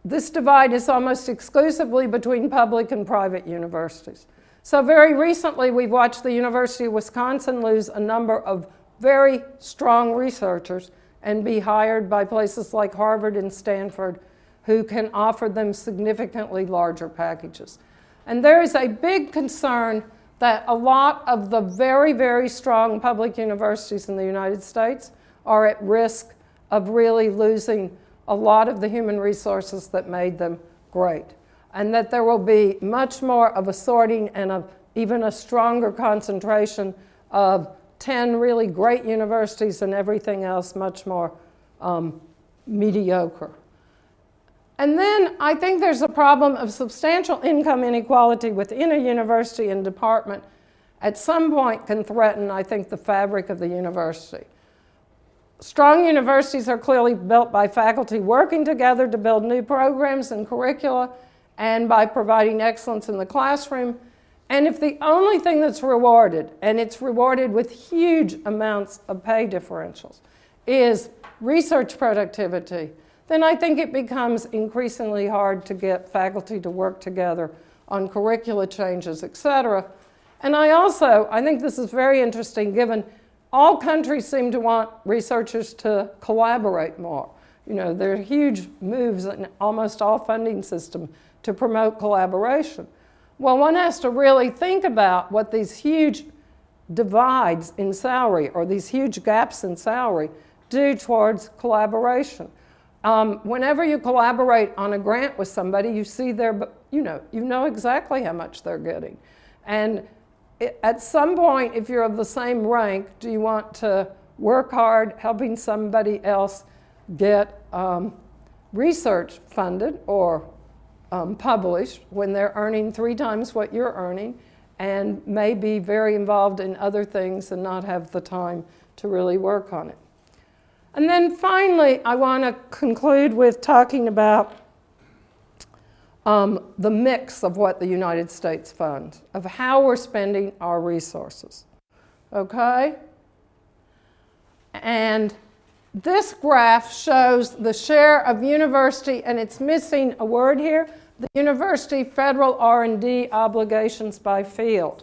this divide is almost exclusively between public and private universities. So very recently, we've watched the University of Wisconsin lose a number of very strong researchers and be hired by places like Harvard and Stanford, who can offer them significantly larger packages. And there is a big concern that a lot of the very, very strong public universities in the United States are at risk of really losing a lot of the human resources that made them great. And that there will be much more of a sorting and even a stronger concentration of 10 really great universities and everything else much more mediocre. And then I think there's a problem of substantial income inequality within a university and department at some point can threaten, I think, the fabric of the university. Strong universities are clearly built by faculty working together to build new programs and curricula and by providing excellence in the classroom. And if the only thing that's rewarded, and it's rewarded with huge amounts of pay differentials, is research productivity, then I think it becomes increasingly hard to get faculty to work together on curricula changes, et cetera. And I think this is very interesting given all countries seem to want researchers to collaborate more. You know, there are huge moves in almost all funding systems to promote collaboration. Well, one has to really think about what these huge divides in salary or these huge gaps in salary do towards collaboration. Whenever you collaborate on a grant with somebody, you see you know exactly how much they're getting. And at some point, if you're of the same rank, do you want to work hard helping somebody else get research funded or published when they're earning 3 times what you're earning and may be very involved in other things and not have the time to really work on it? And then finally, I want to conclude with talking about the mix of what the United States funds, of how we're spending our resources. Okay? And this graph shows the share of university, and it's missing a word here, the university federal R&D obligations by field.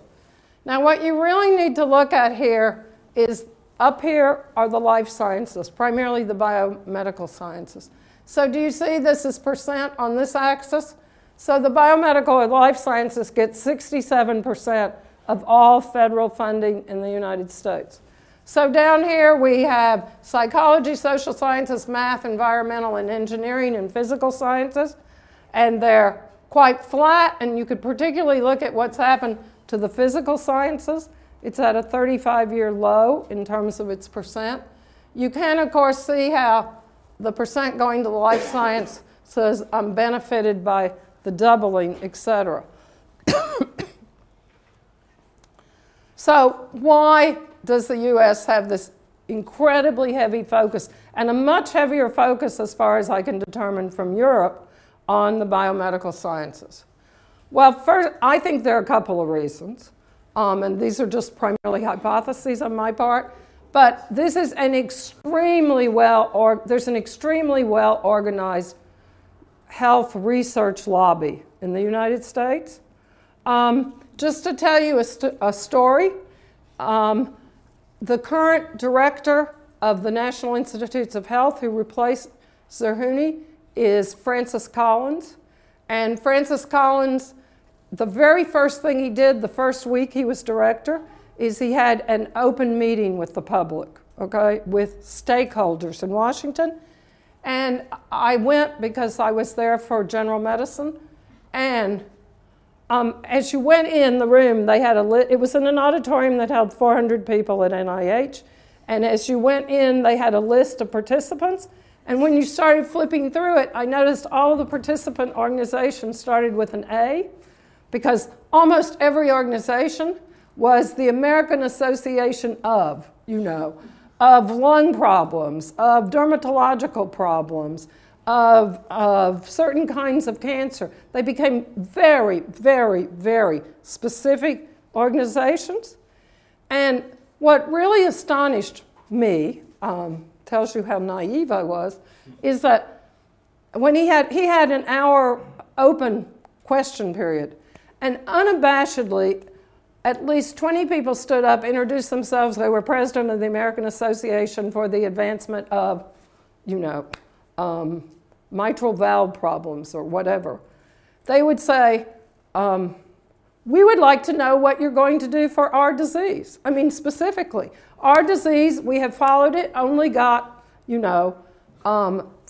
Now, what you really need to look at here is up here are the life sciences, primarily the biomedical sciences. So do you see this is percent on this axis? So the biomedical or life sciences get 67% of all federal funding in the United States. So down here we have psychology, social sciences, math, environmental, and engineering, and physical sciences. And they're quite flat, and you could particularly look at what's happened to the physical sciences. It's at a 35-year low in terms of its percent. You can, of course, see how the percent going to the life science says I'm benefited by the doubling, et cetera. So why does the U.S. have this incredibly heavy focus, and a much heavier focus, as far as I can determine from Europe, on the biomedical sciences? Well, first, I think there are a couple of reasons. And these are just primarily hypotheses on my part, but this is an extremely there's an extremely well organized health research lobby in the United States. Just to tell you a story, the current director of the National Institutes of Health, who replaced Zerhouni, is Francis Collins. And Francis Collins, the very first thing he did the first week he was director is he had an open meeting with the public, okay, with stakeholders in Washington. And I went because I was there for general medicine. And as you went in the room, they had it was in an auditorium that held 400 people at NIH. And as you went in, they had a list of participants. And when you started flipping through it, I noticed all of the participant organizations started with an A, because almost every organization was the American Association of lung problems, of dermatological problems, of certain kinds of cancer. They became very, very, very specific organizations. And what really astonished me, tells you how naive I was, is that when he had an hour open question period, and unabashedly, at least 20 people stood up, introduced themselves. They were president of the American Association for the Advancement of, mitral valve problems or whatever. They would say, we would like to know what you're going to do for our disease. I mean, specifically, our disease, we have followed it, only got,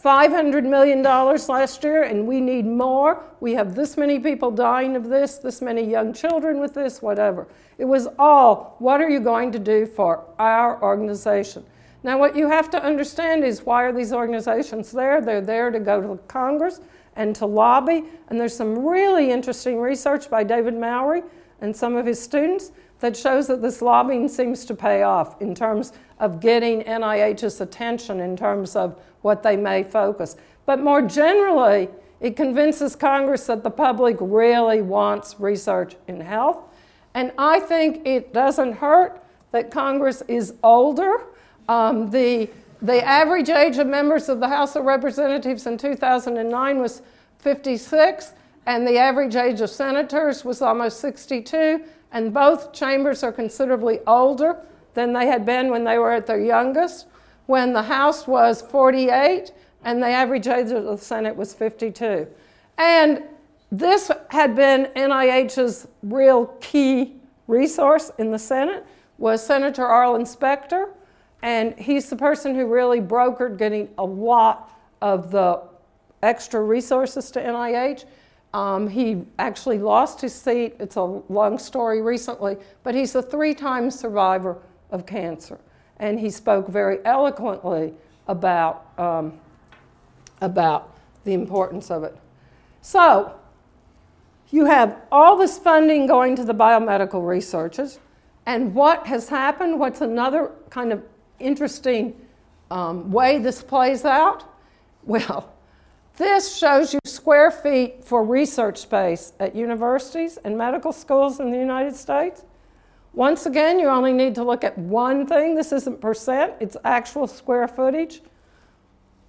$500 million last year, and we need more. We have this many people dying of this many young children with this, whatever. It was all, what are you going to do for our organization? Now, what you have to understand is, why are these organizations there? They're there to go to Congress and to lobby. And there's some really interesting research by David Mowry and some of his students that shows that this lobbying seems to pay off in terms of getting NIH's attention in terms of what they may focus. But more generally, it convinces Congress that the public really wants research in health. And I think it doesn't hurt that Congress is older. The average age of members of the House of Representatives in 2009 was 56, and the average age of senators was almost 62, and both chambers are considerably older than they had been when they were at their youngest, when the House was 48 and the average age of the Senate was 52. And this had been NIH's real key resource in the Senate, was Senator Arlen Specter, and he's the person who really brokered getting a lot of the extra resources to NIH. He actually lost his seat. It's a long story recently, but he's a 3-time survivor of cancer. And he spoke very eloquently about the importance of it. So you have all this funding going to the biomedical researchers, and what has happened, what's another kind of interesting way this plays out? Well, this shows you square feet for research space at universities and medical schools in the United States. Once again, you only need to look at one thing. This isn't percent, it's actual square footage.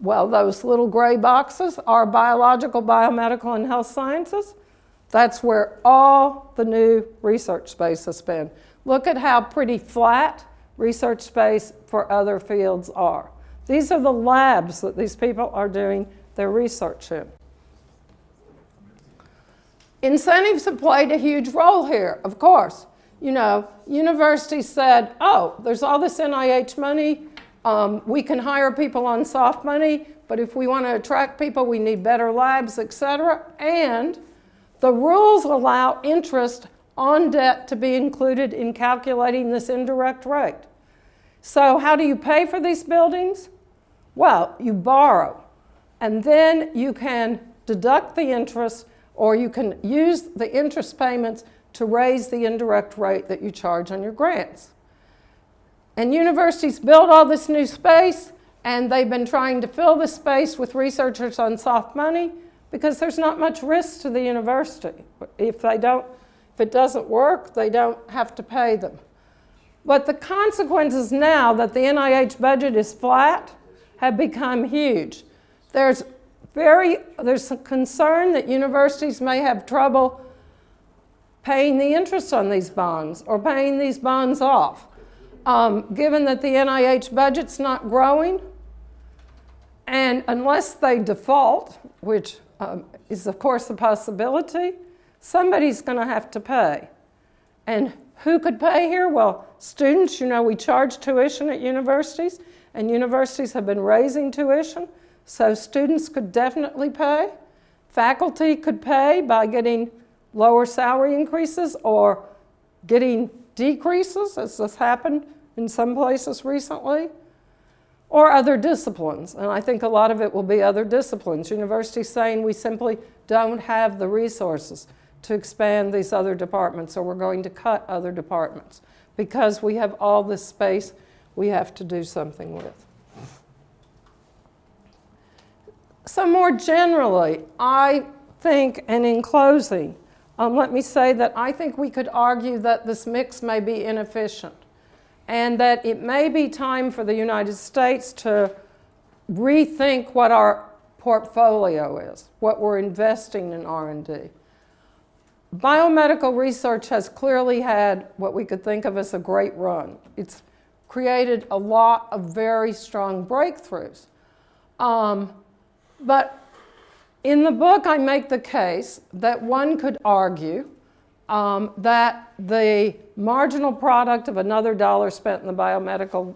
Well, those little gray boxes are biological, biomedical, and health sciences. That's where all the new research space has been. Look at how pretty flat research space for other fields are. These are the labs that these people are doing their research in. Incentives have played a huge role here, of course. Universities said, oh, there's all this NIH money. We can hire people on soft money, but if we want to attract people, we need better labs, etc. And the rules allow interest on debt to be included in calculating this indirect rate. So how do you pay for these buildings? Well, you borrow, and then you can deduct the interest, or you can use the interest payments to raise the indirect rate that you charge on your grants. And universities build all this new space, and they've been trying to fill this space with researchers on soft money because there's not much risk to the university. If it doesn't work, they don't have to pay them. But the consequences now that the NIH budget is flat have become huge. There's a concern that universities may have trouble paying the interest on these bonds or paying these bonds off. Given that the NIH budget's not growing, and unless they default, which is of course a possibility, somebody's going to have to pay. And who could pay here? Well, students, we charge tuition at universities, and universities have been raising tuition, so students could definitely pay. Faculty could pay by getting lower salary increases or getting decreases, as has happened in some places recently, or other disciplines. And I think a lot of it will be other disciplines. Universities saying we simply don't have the resources to expand these other departments, or we're going to cut other departments because we have all this space we have to do something with. So more generally, I think, and in closing, let me say that I think we could argue that this mix may be inefficient and that it may be time for the United States to rethink what our portfolio is, what we're investing in R&D. Biomedical research has clearly had what we could think of as a great run. It's created a lot of very strong breakthroughs. But in the book, I make the case that one could argue that the marginal product of another dollar spent in the biomedical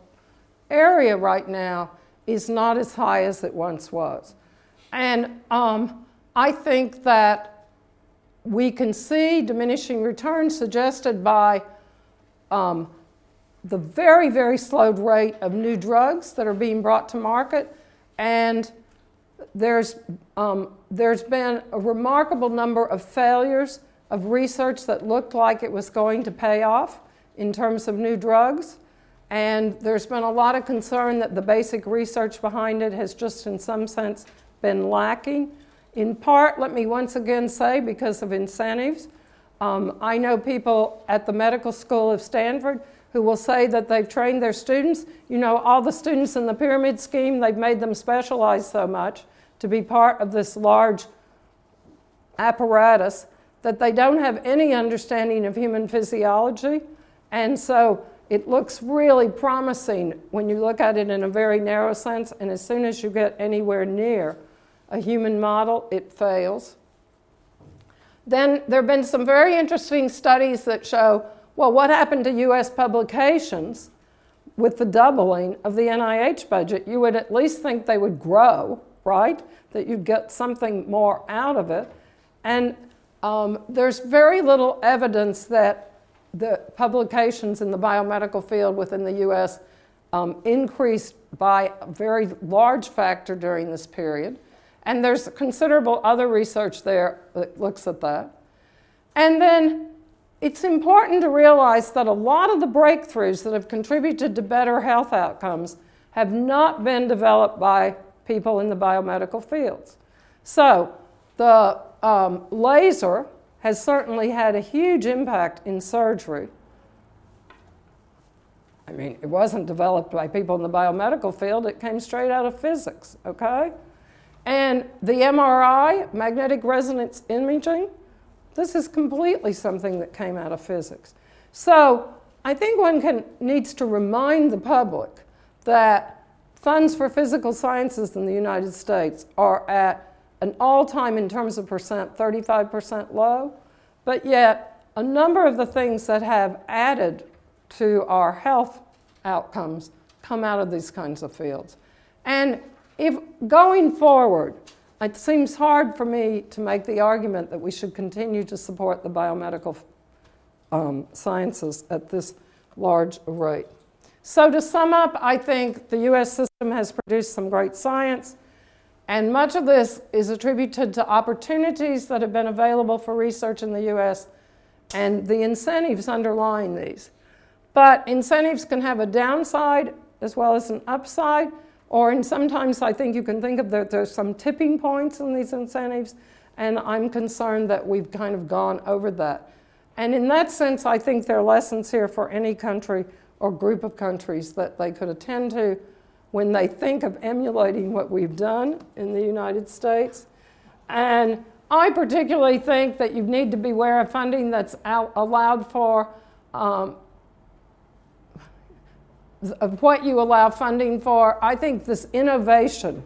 area right now is not as high as it once was. And I think that we can see diminishing returns suggested by the very, very slowed rate of new drugs that are being brought to market. And there's been a remarkable number of failures of research that looked like it was going to pay off in terms of new drugs. And there's been a lot of concern that the basic research behind it has just in some sense been lacking. In part, let me once again say, because of incentives. I know people at the medical school of Stanford who will say that they've trained their students. You know, all the students in the pyramid scheme, they've made them specialize so much to be part of this large apparatus that they don't have any understanding of human physiology. And so it looks really promising when you look at it in a very narrow sense, and as soon as you get anywhere near a human model, it fails. Then there have been some very interesting studies that show, well, what happened to US publications with the doubling of the NIH budget? You would at least think they would grow, right? That you'd get something more out of it. And there's very little evidence that the publications in the biomedical field within the US increased by a very large factor during this period. And there's considerable other research there that looks at that. And then it's important to realize that a lot of the breakthroughs that have contributed to better health outcomes have not been developed by people in the biomedical fields. So the laser has certainly had a huge impact in surgery. I mean, it wasn't developed by people in the biomedical field, it came straight out of physics, okay? And the MRI, magnetic resonance imaging, this is completely something that came out of physics. So I think one needs to remind the public that funds for physical sciences in the United States are at an all-time, in terms of percent, 35% low, but yet a number of the things that have added to our health outcomes come out of these kinds of fields. And if going forward, it seems hard for me to make the argument that we should continue to support the biomedical sciences at this large rate. So to sum up, I think the US system has produced some great science, and much of this is attributed to opportunities that have been available for research in the US and the incentives underlying these. But incentives can have a downside as well as an upside, or sometimes I think you can think of that there's some tipping points in these incentives, and I'm concerned that we've kind of gone over that. And in that sense, I think there are lessons here for any country or group of countries that they could attend to when they think of emulating what we've done in the United States. And I particularly think that you need to beware of funding that's allowed for, of what you allow funding for. I think this innovation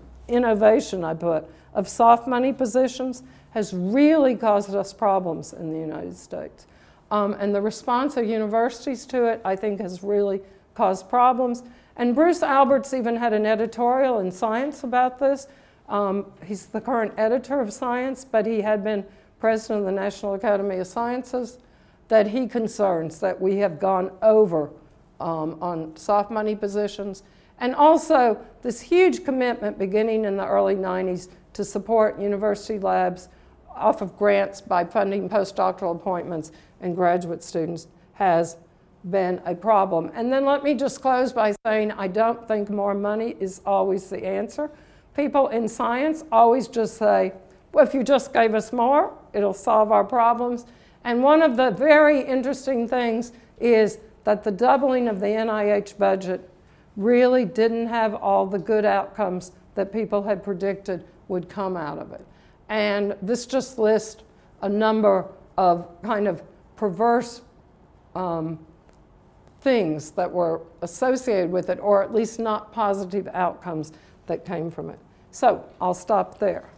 I put, of soft money positions has really caused us problems in the United States. And the response of universities to it, I think, has really caused problems. And Bruce Alberts even had an editorial in Science about this. He's the current editor of Science, but he had been president of the National Academy of Sciences, that he concerns that we have gone over on soft money positions. And also this huge commitment beginning in the early 90s to support university labs off of grants by funding postdoctoral appointments and graduate students has been a problem. And then let me just close by saying I don't think more money is always the answer. people in science always just say, well, if you just gave us more, it'll solve our problems. And one of the very interesting things is that the doubling of the NIH budget really didn't have all the good outcomes that people had predicted would come out of it. And this just lists a number of kind of perverse things that were associated with it, or at least not positive outcomes that came from it. So I'll stop there.